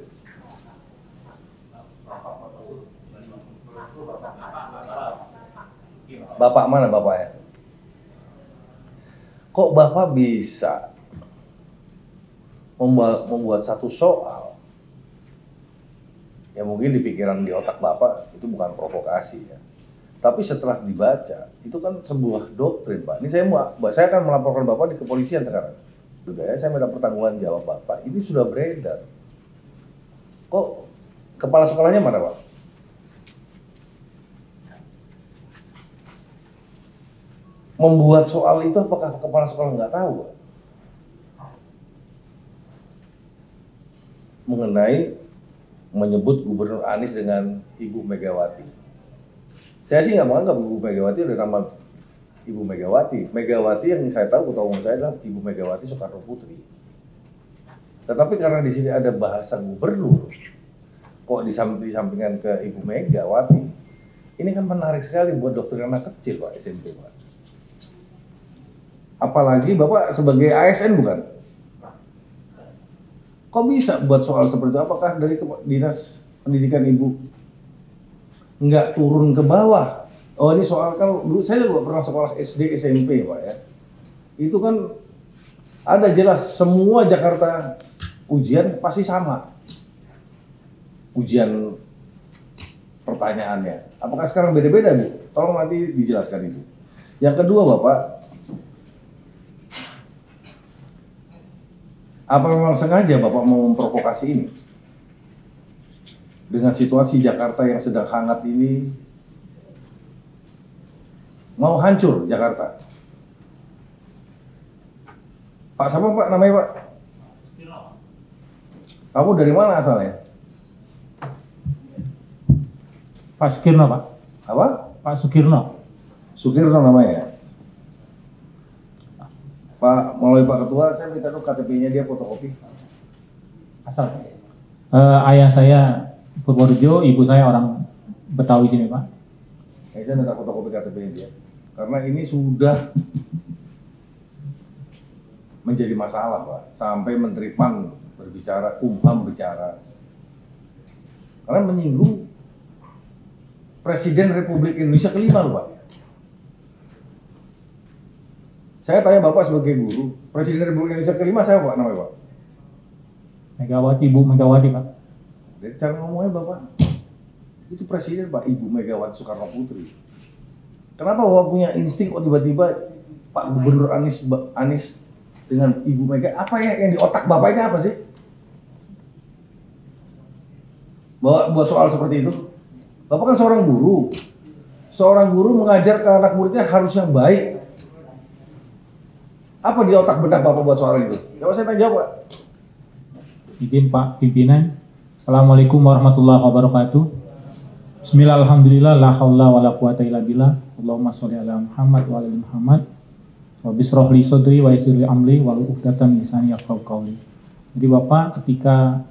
Bapak mana bapaknya? Kok Bapak bisa membuat satu soal ya mungkin di pikiran di otak Bapak itu bukan provokasi ya. Tapi setelah dibaca itu kan sebuah doktrin Pak. Ini saya akan melaporkan Bapak di kepolisian sekarang. Sudah ya, saya minta pertanggungan jawab Bapak. Ini sudah beredar. Kok kepala sekolahnya mana Pak? Membuat soal itu apakah kepala sekolah nggak tahu Pak? Mengenai menyebut Gubernur Anies dengan Ibu Megawati. Saya sih nggak menganggap Ibu Megawati ada nama Ibu Megawati. Megawati yang saya tahu ketua umum saya adalah Ibu Megawati Soekarno Putri. Tetapi karena di sini ada bahasa gubernur, kok disampingkan ke Ibu Megawati, ini kan menarik sekali buat doktrin anak kecil Pak SMP Pak. Apalagi Bapak sebagai ASN bukan? Kok bisa buat soal seperti itu? Apakah dari Dinas Pendidikan Ibu nggak turun ke bawah? Oh ini soal kan dulu saya juga pernah sekolah SD SMP Pak ya. Itu kan ada jelas semua Jakarta ujian pasti sama. Ujian pertanyaannya. Apakah sekarang beda-beda Bu? Tolong nanti dijelaskan itu. Yang kedua Bapak, apa memang sengaja Bapak mau memprovokasi ini? Dengan situasi Jakarta yang sedang hangat ini, mau hancur Jakarta. Pak siapa Pak namanya Pak? Kamu dari mana asalnya? Pak Sukirno Pak. Apa? Pak Sukirno. Sukirno namanya. Pak, melalui Pak Ketua, saya minta dong KTP-nya dia fotokopi. Asal. Ayah saya Purworejo, ibu saya orang Betawi sini Pak. Saya minta fotokopi KTP-nya dia. Karena ini sudah menjadi masalah Pak. Sampai Menteri PAN berbicara, Kumham bicara. Karena menyinggung Presiden Republik Indonesia kelima loh Pak. Saya tanya Bapak sebagai guru, Presiden Republik Indonesia kelima saya Pak namanya Pak? Megawati, Ibu Megawati Pak. Dari cara ngomongnya Bapak, itu Presiden Pak, Ibu Megawati Soekarno Putri. Kenapa Bapak punya insting kok tiba-tiba Pak Gubernur Anies dengan Ibu Mega, apa ya yang di otak Bapak ini apa sih? Buat soal seperti itu? Bapak kan seorang guru mengajar ke anak muridnya harus yang baik. Apa di otak benak Bapak buat soal itu? Jawab saya tanya jawab Pak. Izin Pak Pimpinan. Assalamualaikum warahmatullahi wabarakatuh. Bismillah alhamdulillah la haula wala quwata illa billah. Allahumma sholli ala Muhammad wa ala Muhammad. Wa bishrah li sadri wa yassir li amri wa hlul 'uqdatam min lisani yafqahu qawli. Jadi Bapak ketika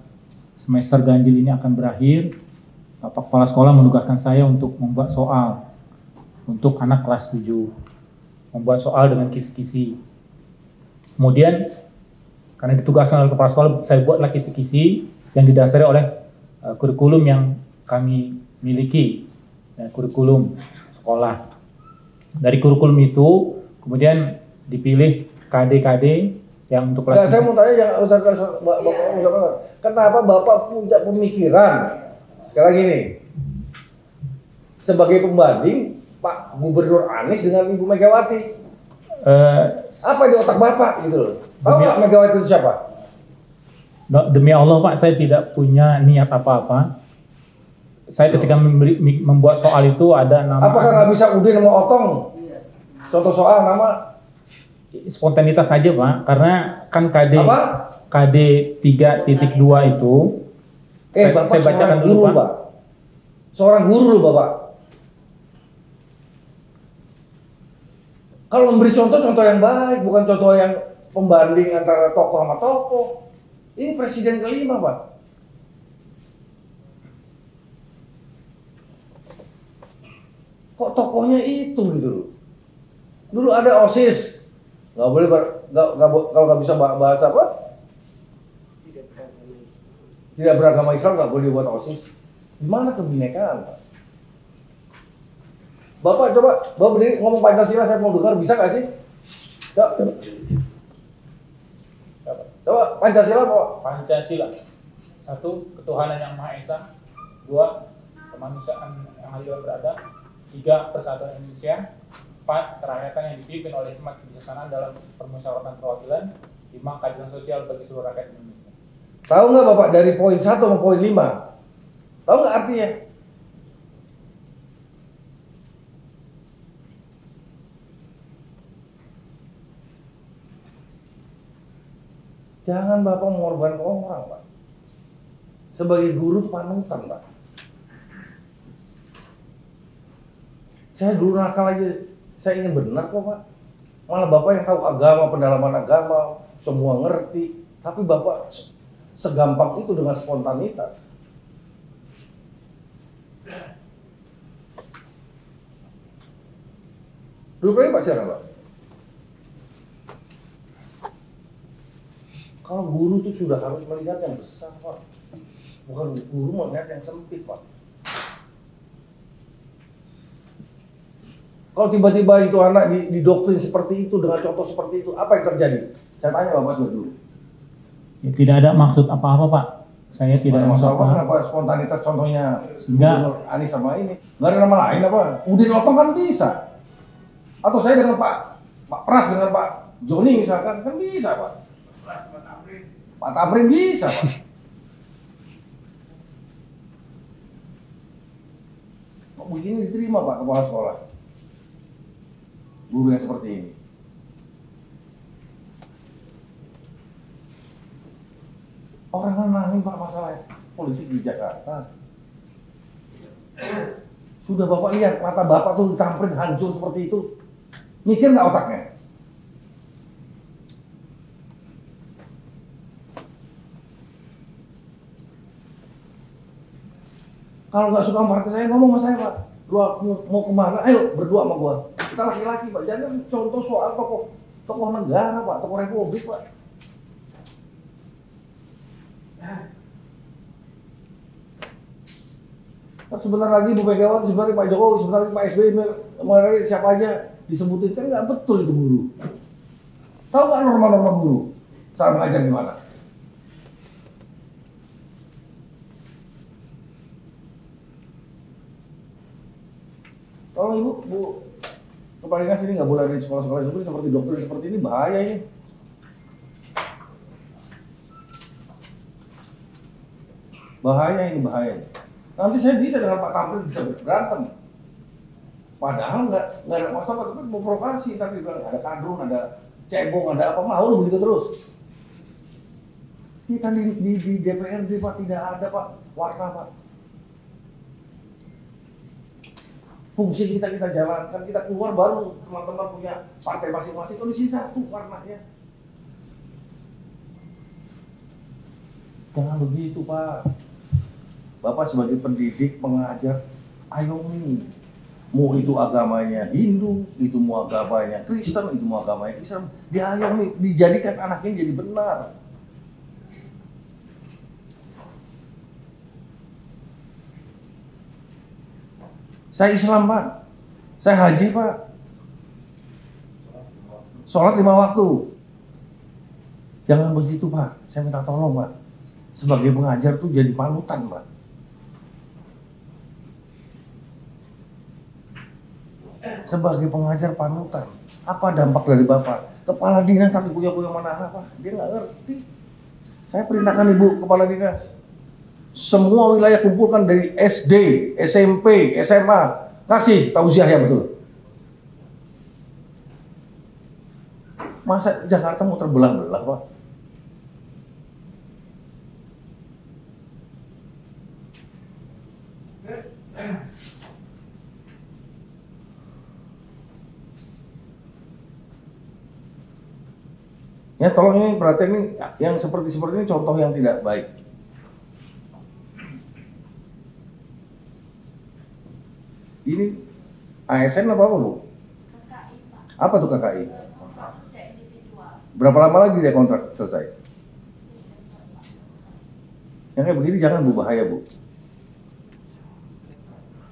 semester ganjil ini akan berakhir, Bapak Kepala Sekolah menugaskan saya untuk membuat soal untuk anak kelas 7. Membuat soal dengan kisi-kisi. Kemudian karena ditugaskan oleh kepala sekolah, saya buatlah kisi-kisi yang didasari oleh kurikulum yang kami miliki, kurikulum sekolah. Dari kurikulum itu kemudian dipilih KD-KD yang untuk kelas. Saya mau tanya Bapak, kenapa Bapak punya pemikiran sekali gini sebagai pembanding Pak Gubernur Anies dengan Ibu Megawati? Apa di otak Bapak gitu loh? Tahu nggak Megawati itu siapa? Demi Allah Pak, saya tidak punya niat apa-apa. Saya ketika membuat soal itu ada nama. Apakah nggak bisa Udin sama Otong? Contoh soal nama? Spontanitas saja Pak, karena kan KD 3.2 itu. Bapak saya bacakan dulu Pak. Seorang guru loh Bapak. Kalau memberi contoh yang baik, bukan contoh yang pembanding antara tokoh sama tokoh. Ini presiden kelima Pak. Kok tokohnya itu gitu loh. Dulu ada OSIS, nggak boleh kalau nggak bisa bahasa apa? Tidak beragama Islam nggak boleh dibuat OSIS. Gimana kebinekaan Pak? Bapak berdiri ngomong Pancasila, saya mau dengar, bisa nggak sih? Coba Pancasila Pak. Pancasila. 1. Ketuhanan yang Maha Esa. 2. Kemanusiaan yang adil dan beradab. 3. Persatuan Indonesia. 4. Kerakyatan yang dipimpin oleh hikmat kebijaksanaan dalam permusyawaratan perwakilan. 5. Keadilan sosial bagi seluruh rakyat Indonesia. Tahu nggak Bapak dari poin 1 sama poin 5? Tahu nggak artinya? Jangan Bapak mengorbankan orang Pak. Sebagai guru panutan Pak. Saya dulu nakal aja, saya ingin benar kok Pak. Malah Bapak yang tahu agama, pendalaman agama, semua ngerti. Tapi Bapak segampang itu dengan spontanitas. Dulu pengen Pak siapa Pak? Kalau guru itu sudah harus melihat yang besar Pak. Bukan guru melihat yang sempit Pak. Kalau tiba-tiba itu anak didoktrin seperti itu, dengan contoh seperti itu, apa yang terjadi? Saya tanya Bapak dulu. Ya, tidak ada maksud apa-apa Pak. Saya tidak ada maksud apa-apa. Kenapa spontanitas contohnya Sehingga Anies sama ini? Nggak ada nama lain apa? Udin Otong kan bisa. Atau saya dengan Pak Pras dengan Pak Joni misalkan, kan bisa Pak. Pak Tamrin bisa Pak. Kok begini diterima Pak kepala sekolah? Guru yang seperti ini. Orang nangin Pak masalah politik di Jakarta. Sudah Bapak lihat mata Bapak tuh Tamrin hancur seperti itu. Mikir nggak otaknya? Kalau nggak suka partai saya, ngomong sama saya Pak. Lu mau kemana? Ayo berdua sama gua. Kita laki-laki Pak. Jangan contoh soal tokoh negara Pak, tokoh republik Pak. Kan sebentar lagi Bu Megawati, sebentar lagi Pak Jokowi, sebentar lagi Pak SBY, siapa aja disebutin, kan nggak betul itu guru. Tahu nggak norma-norma guru? Cara mengajar gimana? Kalau Bu Kepala Dinas ini nggak boleh ada di sekolah-sekolah seperti doktrin seperti ini, bahaya ini. Bahaya. Nanti saya bisa dengan Pak Tamrin bisa berantem. Padahal nggak ada masalah, tapi mau provokasi, tapi bilang ada kadrun, ada cebong, ada apa, mau begitu terus. Kita di DPRD Pak tidak ada Pak warna Pak. Fungsi kita jalankan, kita keluar baru teman-teman punya partai masing-masing, kalau di sini satu warnanya. Jangan begitu Pak. Bapak sebagai pendidik, pengajar, ayomi. Mau itu agamanya Hindu, itu mau agamanya Kristen, itu mau agamanya Islam, diayomi, dijadikan anaknya jadi benar. Saya Islam Pak, saya haji Pak, sholat 5 waktu. Jangan begitu Pak, saya minta tolong Pak. Sebagai pengajar tuh jadi panutan Pak. Sebagai pengajar panutan, apa dampak dari Bapak? Kepala dinas tapi punya mana Pak? Dia nggak ngerti. Saya perintahkan Ibu Kepala Dinas, semua wilayah kumpulkan dari SD, SMP, SMA, kasih tausiah yang betul. Masa Jakarta mau terbelah-belah Pak? Ya tolong ini perhatian ini, yang seperti ini contoh yang tidak baik. Ini ASN apa Bu? Apa tuh KKI? Berapa lama lagi dia kontrak selesai? Yang kayak begini jangan Bu, bahaya Bu.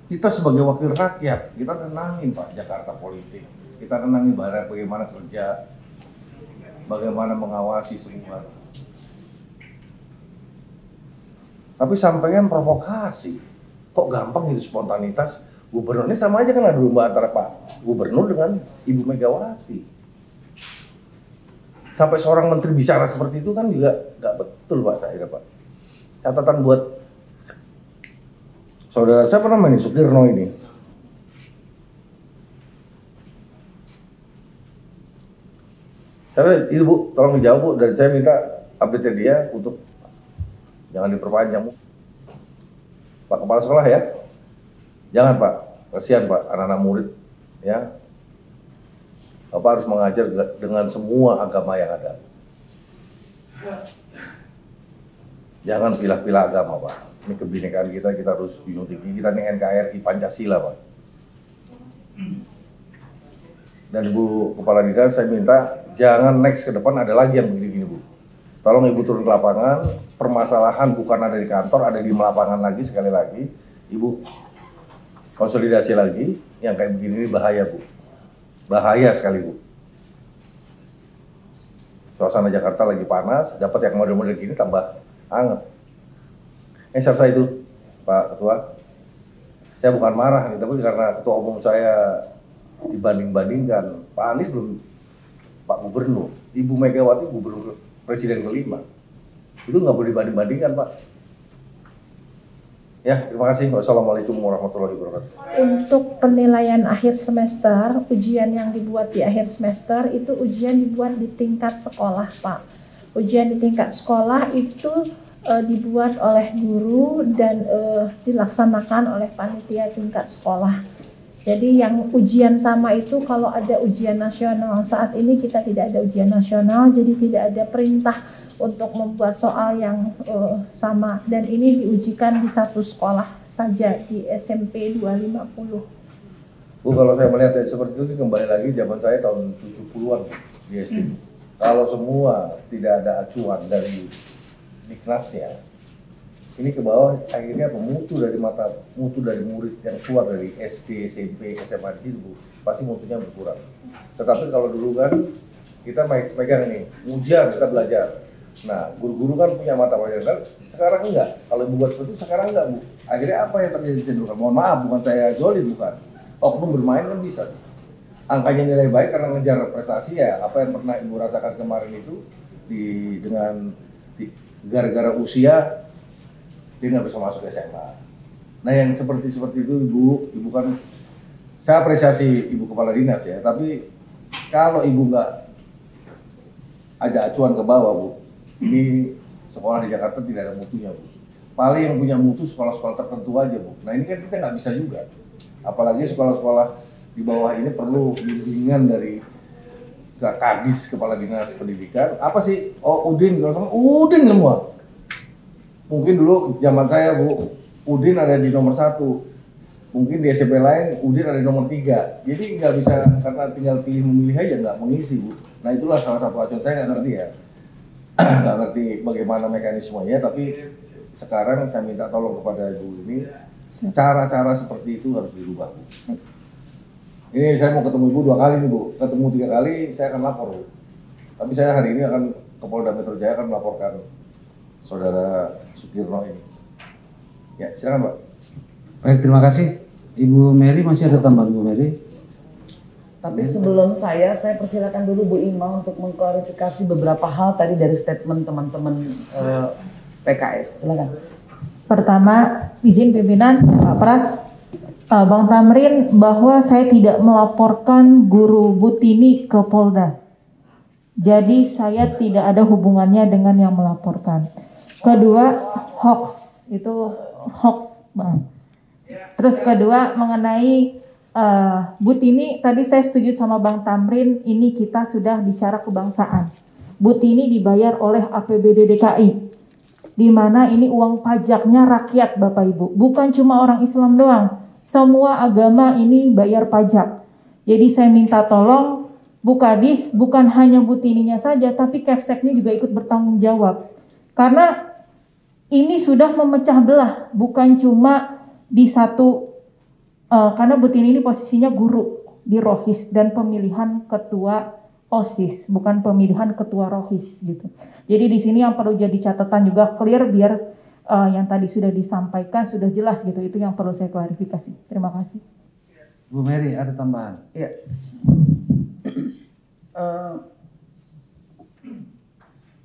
Kita sebagai wakil rakyat, kita tenangin Pak Jakarta politik. Kita tenangin bagaimana kerja, bagaimana mengawasi semua. Tapi sampaikan provokasi. Kok gampang itu spontanitas? Gubernur ini sama aja kan ada domba antara Pak Gubernur dengan Ibu Megawati. Sampai seorang menteri bicara seperti itu kan juga nggak betul Pak saya Pak. Catatan buat saudara siapa namanya Sukirno ini. Saya itu Bu, tolong dijawab Bu, dan saya minta update dia untuk jangan diperpanjang Bu. Pak Kepala Sekolah ya. Jangan Pak, kasihan Pak, anak-anak murid ya. Bapak harus mengajar dengan semua agama yang ada. Jangan pilah-pilah agama Pak. Ini kebinekaan kita harus junjung tinggi. Kita ini NKRI Pancasila Pak. Dan Ibu Kepala Dinas saya minta jangan next ke depan ada lagi yang begini-gini Bu. Tolong Ibu turun ke lapangan, permasalahan bukan ada di kantor, ada di lapangan lagi sekali lagi. Ibu konsolidasi lagi, yang kayak begini ini bahaya Bu. Bahaya sekali Bu. Suasana Jakarta lagi panas, dapat yang model-model gini tambah hangat. Selesai itu Pak Ketua. Saya bukan marah nih, tapi karena Ketua Umum saya dibanding-bandingkan. Pak Anies belum Pak Gubernur, Ibu Megawati Gubernur Presiden kelima. Itu nggak boleh dibanding-bandingkan Pak. Ya, terima kasih. Wassalamualaikum warahmatullahi wabarakatuh. Untuk penilaian akhir semester, ujian yang dibuat di akhir semester itu ujian dibuat di tingkat sekolah, Pak. Ujian di tingkat sekolah itu dibuat oleh guru dan dilaksanakan oleh panitia tingkat sekolah. Jadi yang ujian sama itu kalau ada ujian nasional, saat ini kita tidak ada ujian nasional, jadi tidak ada perintah untuk membuat soal yang sama, dan ini diujikan di satu sekolah saja di SMP 250. Bu, kalau saya melihat seperti itu kembali lagi zaman saya tahun 70-an di SD. Kalau semua tidak ada acuan dari Diknasnya, ini ke bawah akhirnya mutu dari murid yang keluar dari SD, SMP, SMA di situ Bu, pasti mutunya berkurang. Tetapi kalau dulu kan kita pegang ini, ujian kita belajar. Nah, guru-guru kan punya mata pelajaran, sekarang enggak. Kalau Ibu buat seperti itu, sekarang enggak Bu. Akhirnya apa yang terjadi cenderung? Mohon maaf, bukan saya zolim, bukan. Oknum bermain kan bisa. Angkanya nilai baik karena ngejar prestasi ya. Apa yang pernah Ibu rasakan kemarin itu gara-gara usia dia nggak bisa masuk SMA. Nah yang seperti itu Ibu kan saya apresiasi Ibu Kepala Dinas ya. Tapi kalau Ibu nggak ada acuan ke bawah Bu, ini sekolah di Jakarta tidak ada mutunya Bu. Paling yang punya mutu sekolah-sekolah tertentu aja Bu. Nah ini kan kita nggak bisa juga. Apalagi sekolah-sekolah di bawah ini perlu bimbingan dari Kadis, Kepala Dinas Pendidikan. Apa sih? Oh Udin, kalau sama Udin semua. Mungkin dulu zaman saya Bu, Udin ada di nomor 1. Mungkin di SMP lain Udin ada di nomor 3. Jadi nggak bisa karena tinggal pilih memilih aja nggak mengisi Bu. Nah itulah salah satu acuan, saya nggak ngerti ya. Nggak ngerti bagaimana mekanismenya, tapi sekarang saya minta tolong kepada Ibu ini, cara-cara seperti itu harus dirubah Bu. Ini saya mau ketemu Ibu 2 kali nih Bu, ketemu 3 kali saya akan lapor Bu. Tapi saya hari ini akan ke Polda Metro Jaya akan melaporkan Saudara Sukirno ini. Ya silakan Pak. Baik, terima kasih. Ibu Mary, masih ada tambahan Bu Mary? Tapi sebelum saya persilakan dulu Bu Ima untuk mengklarifikasi beberapa hal tadi dari statement teman-teman PKS. Silakan. Pertama, izin pimpinan Pak Pras, Bang Tamrin, bahwa saya tidak melaporkan Guru Butini ke Polda. Jadi saya tidak ada hubungannya dengan yang melaporkan. Kedua, hoax. Itu hoax, Bang. Terus kedua, mengenai Butini, tadi saya setuju sama Bang Tamrin, ini kita sudah bicara kebangsaan. Bu Tini dibayar oleh APBD DKI, di mana ini uang pajaknya rakyat Bapak Ibu, bukan cuma orang Islam doang, semua agama ini bayar pajak. Jadi saya minta tolong Bu Kadis, bukan hanya Bu Tininya saja, tapi Kepseknya juga ikut bertanggung jawab. Karena ini sudah memecah belah, bukan cuma di satu, karena Bu Tini ini posisinya guru di Rohis dan pemilihan ketua OSIS, bukan pemilihan ketua Rohis gitu. Jadi di sini yang perlu jadi catatan juga clear biar yang tadi sudah disampaikan sudah jelas gitu. Itu yang perlu saya klarifikasi. Terima kasih. Bu Mary ada tambahan? Ya.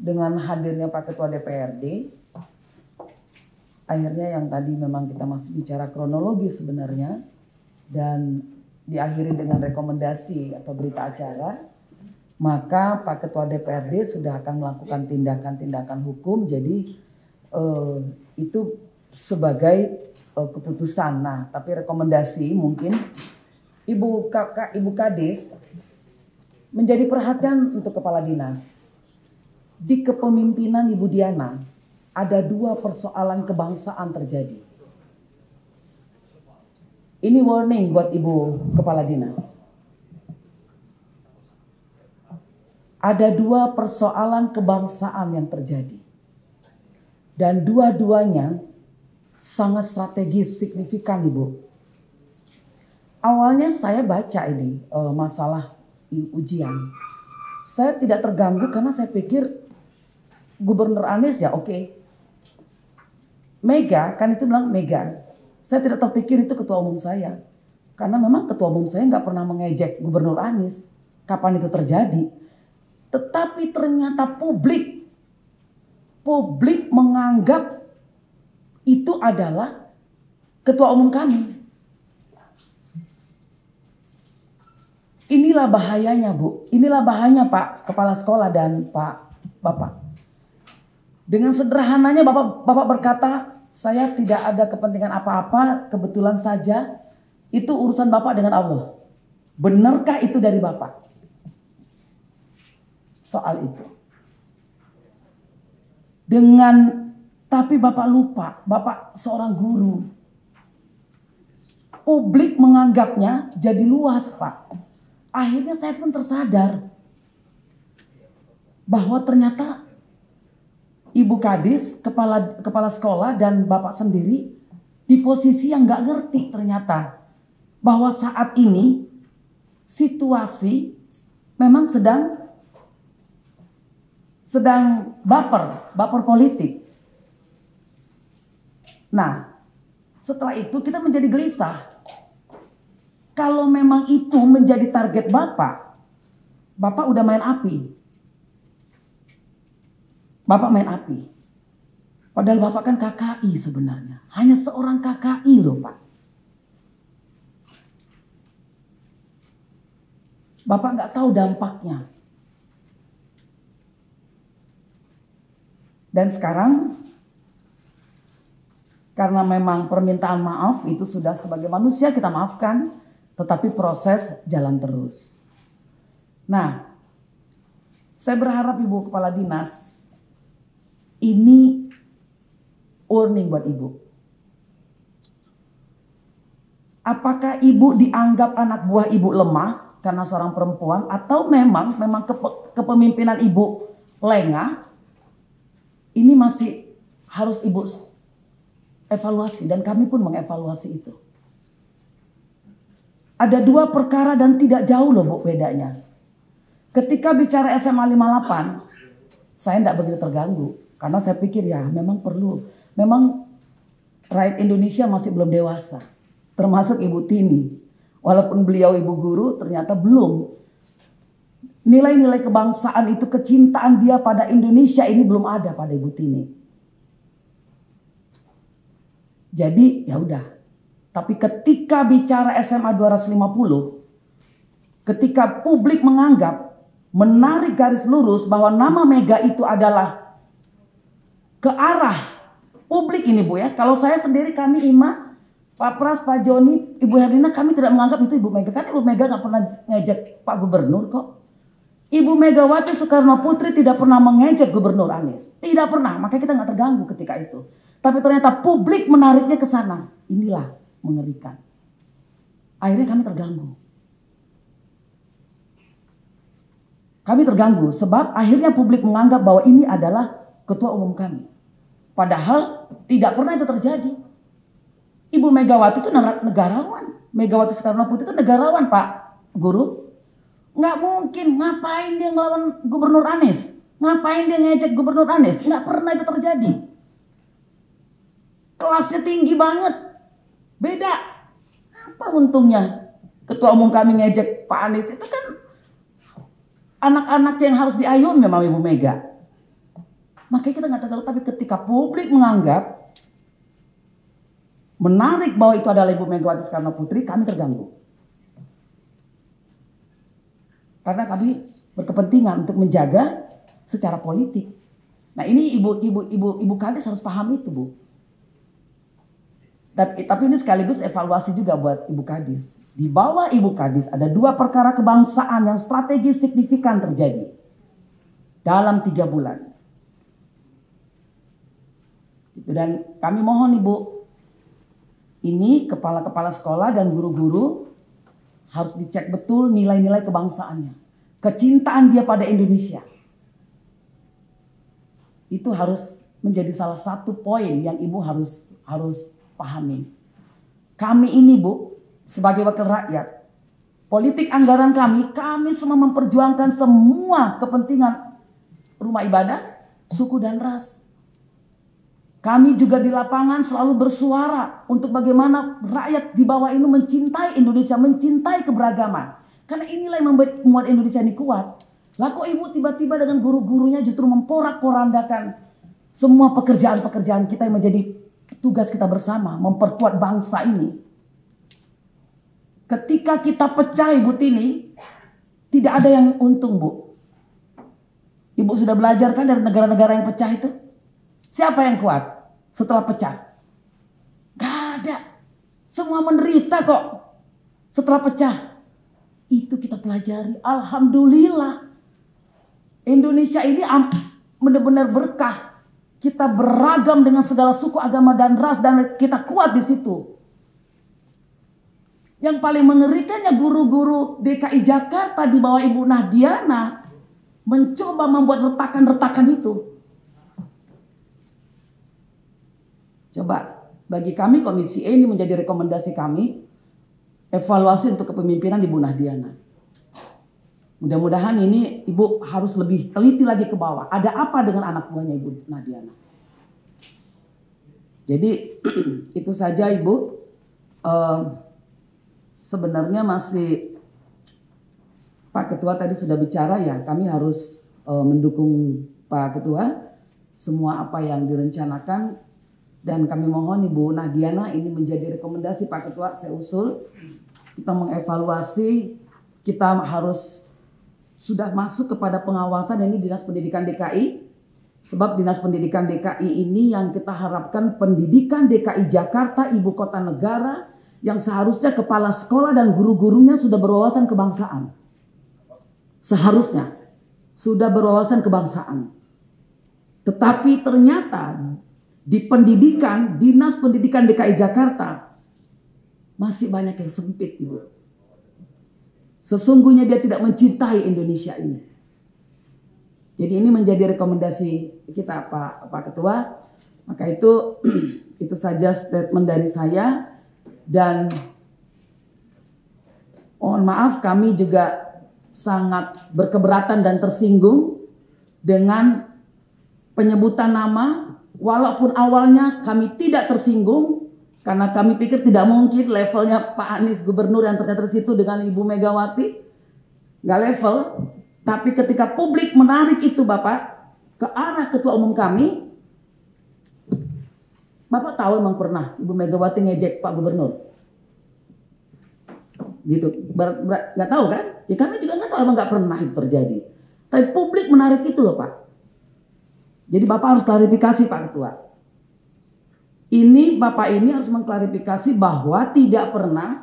Dengan hadirnya Pak Ketua DPRD, akhirnya yang tadi memang kita masih bicara kronologi sebenarnya dan diakhiri dengan rekomendasi atau berita acara, maka Pak Ketua DPRD sudah akan melakukan tindakan-tindakan hukum. Jadi itu sebagai keputusan. Nah, tapi rekomendasi mungkin Ibu Kadis menjadi perhatian untuk kepala dinas. Di kepemimpinan Ibu Diana ada 2 persoalan kebangsaan terjadi. Ini warning buat Ibu kepala dinas. Ada 2 persoalan kebangsaan yang terjadi. Dan dua-duanya sangat strategis, signifikan Ibu. Awalnya saya baca ini masalah ujian. Saya tidak terganggu karena saya pikir Gubernur Anies ya oke. Mega, kan itu bilang Mega. Saya tidak terpikir itu ketua umum saya. Karena memang ketua umum saya nggak pernah mengejek Gubernur Anies. Kapan itu terjadi? Tetapi ternyata publik menganggap itu adalah ketua umum kami. Inilah bahayanya Bu, inilah bahayanya Pak Kepala Sekolah dan Bapak. Dengan sederhananya Bapak berkata, saya tidak ada kepentingan apa-apa, kebetulan saja itu urusan Bapak dengan Allah. Benarkah itu dari Bapak? Soal itu. Tapi Bapak lupa, Bapak seorang guru. Publik menganggapnya jadi luas Pak. Akhirnya saya pun tersadar bahwa ternyata Ibu Kadis, kepala sekolah dan Bapak sendiri di posisi yang nggak ngerti ternyata bahwa saat ini situasi memang sedang baper politik. Nah, setelah itu kita menjadi gelisah. Kalau memang itu menjadi target Bapak udah main api. Bapak main api. Padahal Bapak kan KKI sebenarnya. Hanya seorang KKI loh Pak. Bapak nggak tahu dampaknya. Dan sekarang karena memang permintaan maaf itu sudah sebagai manusia kita maafkan, tetapi proses jalan terus. Nah, saya berharap Ibu Kepala Dinas ini warning buat Ibu. Apakah Ibu dianggap anak buah Ibu lemah karena seorang perempuan atau memang kepemimpinan Ibu lengah? Ini masih harus Ibu evaluasi dan kami pun mengevaluasi itu. Ada 2 perkara dan tidak jauh loh Bu bedanya. Ketika bicara SMA 58, saya tidak begitu terganggu. Karena saya pikir ya memang perlu. Memang rakyat Indonesia masih belum dewasa. Termasuk Ibu Tini. Walaupun beliau ibu guru ternyata belum. Nilai-nilai kebangsaan itu, kecintaan dia pada Indonesia ini belum ada pada Ibu Tini. Jadi ya udah. Tapi ketika bicara SMA 250, ketika publik menganggap menarik garis lurus bahwa nama Mega itu adalah ke arah publik ini Bu ya. Kalau saya sendiri, kami IMA, Pak Pras, Pak Joni, Ibu Herlina, kami tidak menganggap itu Ibu Mega. Kan Ibu Mega nggak pernah ngejek Pak Gubernur kok. Ibu Megawati Soekarno Putri tidak pernah mengejek Gubernur Anies. Tidak pernah, makanya kita nggak terganggu ketika itu. Tapi ternyata publik menariknya ke sana. Inilah mengerikan. Akhirnya kami terganggu. Kami terganggu sebab akhirnya publik menganggap bahwa ini adalah ketua umum kami. Padahal tidak pernah itu terjadi. Ibu Megawati itu negarawan. Megawati Soekarno Putri itu negarawan, Pak Guru. Nggak mungkin, ngapain dia ngelawan Gubernur Anies? Ngapain dia ngejek Gubernur Anies? Nggak pernah itu terjadi. Kelasnya tinggi banget. Beda. Apa untungnya ketua umum kami ngejek Pak Anies? Itu kan anak-anak yang harus diayomi memang Ibu Mega. Makanya kita nggak terganggu. Tapi ketika publik menganggap menarik bahwa itu adalah Ibu Megawati Soekarno Putri, kami terganggu. Karena kami berkepentingan untuk menjaga secara politik. Nah ini ibu Kadis harus paham itu, Bu. Tapi ini sekaligus evaluasi juga buat Ibu Kadis. Di bawah Ibu Kadis ada 2 perkara kebangsaan yang strategis signifikan terjadi dalam 3 bulan. Dan kami mohon Ibu, ini kepala-kepala sekolah dan guru-guru harus dicek betul nilai-nilai kebangsaannya. Kecintaan dia pada Indonesia. Itu harus menjadi salah satu poin yang Ibu harus pahami. Kami ini, Bu, sebagai wakil rakyat, politik anggaran kami semua memperjuangkan semua kepentingan rumah ibadah, suku dan ras. Kami juga di lapangan selalu bersuara untuk bagaimana rakyat di bawah ini mencintai Indonesia, mencintai keberagaman. Karena inilah yang membuat Indonesia ini kuat. Lah kok Ibu tiba-tiba dengan guru-gurunya justru memporak-porandakan semua pekerjaan-pekerjaan kita yang menjadi tugas kita bersama, memperkuat bangsa ini. Ketika kita pecah Ibu Tini, tidak ada yang untung, Bu. Ibu sudah belajar kan dari negara-negara yang pecah itu? Siapa yang kuat setelah pecah? Gak ada. Semua menderita kok setelah pecah. Itu kita pelajari. Alhamdulillah. Indonesia ini benar-benar berkah. Kita beragam dengan segala suku, agama, dan ras. Dan kita kuat di situ. Yang paling mengerikannya guru-guru DKI Jakarta di bawah Ibu Nahdiana mencoba membuat retakan-retakan itu. Coba bagi kami Komisi E ini menjadi rekomendasi kami, evaluasi untuk kepemimpinan Ibu Nahdiana. Mudah-mudahan ini Ibu harus lebih teliti lagi ke bawah. Ada apa dengan anak buahnya Ibu Nahdiana? Jadi itu saja Ibu. Sebenarnya masih Pak Ketua tadi sudah bicara ya, kami harus mendukung Pak Ketua semua apa yang direncanakan. Dan kami mohon Ibu Nahdiana ini menjadi rekomendasi Pak Ketua, saya usul. Kita mengevaluasi, kita harus sudah masuk kepada pengawasan ini Dinas Pendidikan DKI. Sebab Dinas Pendidikan DKI ini yang kita harapkan pendidikan DKI Jakarta, ibu kota negara, yang seharusnya kepala sekolah dan guru-gurunya sudah berwawasan kebangsaan. Seharusnya sudah berwawasan kebangsaan. Tetapi ternyata di pendidikan, Dinas Pendidikan DKI Jakarta masih banyak yang sempit, Ibu. Sesungguhnya dia tidak mencintai Indonesia ini. Jadi ini menjadi rekomendasi kita Pak Ketua. Maka itu saja statement dari saya. Dan mohon maaf kami juga sangat berkeberatan dan tersinggung dengan penyebutan nama. Walaupun awalnya kami tidak tersinggung, karena kami pikir tidak mungkin levelnya Pak Anies Gubernur yang ternyata situ dengan Ibu Megawati, nggak level. Tapi ketika publik menarik itu Bapak ke arah ketua umum kami, Bapak tahu emang pernah Ibu Megawati ngejek Pak Gubernur? Gitu, nggak tahu kan? Ya kami juga nggak tahu, emang nggak pernah itu terjadi. Tapi publik menarik itu loh Pak. Jadi Bapak harus klarifikasi Pak Ketua. Ini Bapak ini harus mengklarifikasi bahwa tidak pernah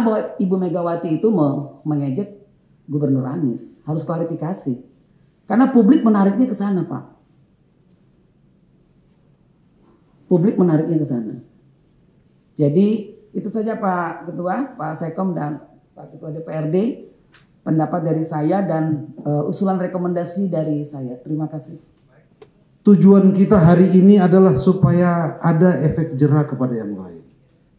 bahwa Ibu Megawati itu mengejek Gubernur Anies. Harus klarifikasi. Karena publik menariknya ke sana, Pak. Publik menariknya ke sana. Jadi itu saja Pak Ketua, Pak Sekom dan Pak Ketua DPRD, pendapat dari saya dan usulan rekomendasi dari saya. Terima kasih. Tujuan kita hari ini adalah supaya ada efek jera kepada yang lain.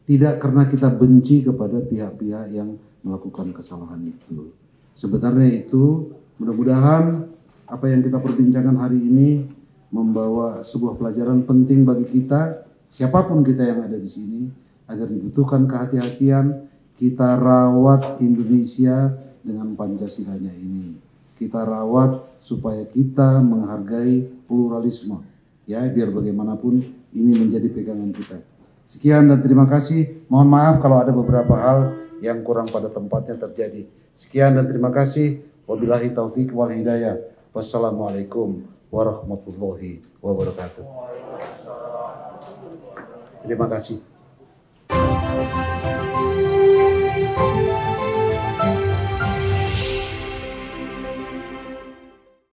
Tidak karena kita benci kepada pihak-pihak yang melakukan kesalahan itu. Sebenarnya itu mudah-mudahan apa yang kita perbincangkan hari ini membawa sebuah pelajaran penting bagi kita, siapapun kita yang ada di sini, agar dibutuhkan kehati-hatian, kita rawat Indonesia dengan Pancasilanya ini. Kita rawat supaya kita menghargai pluralisme, ya, biar bagaimanapun ini menjadi pegangan kita. Sekian dan terima kasih. Mohon maaf kalau ada beberapa hal yang kurang pada tempatnya terjadi. Sekian dan terima kasih. Wabillahi taufik wal hidayah. Wassalamualaikum warahmatullahi wabarakatuh. Terima kasih.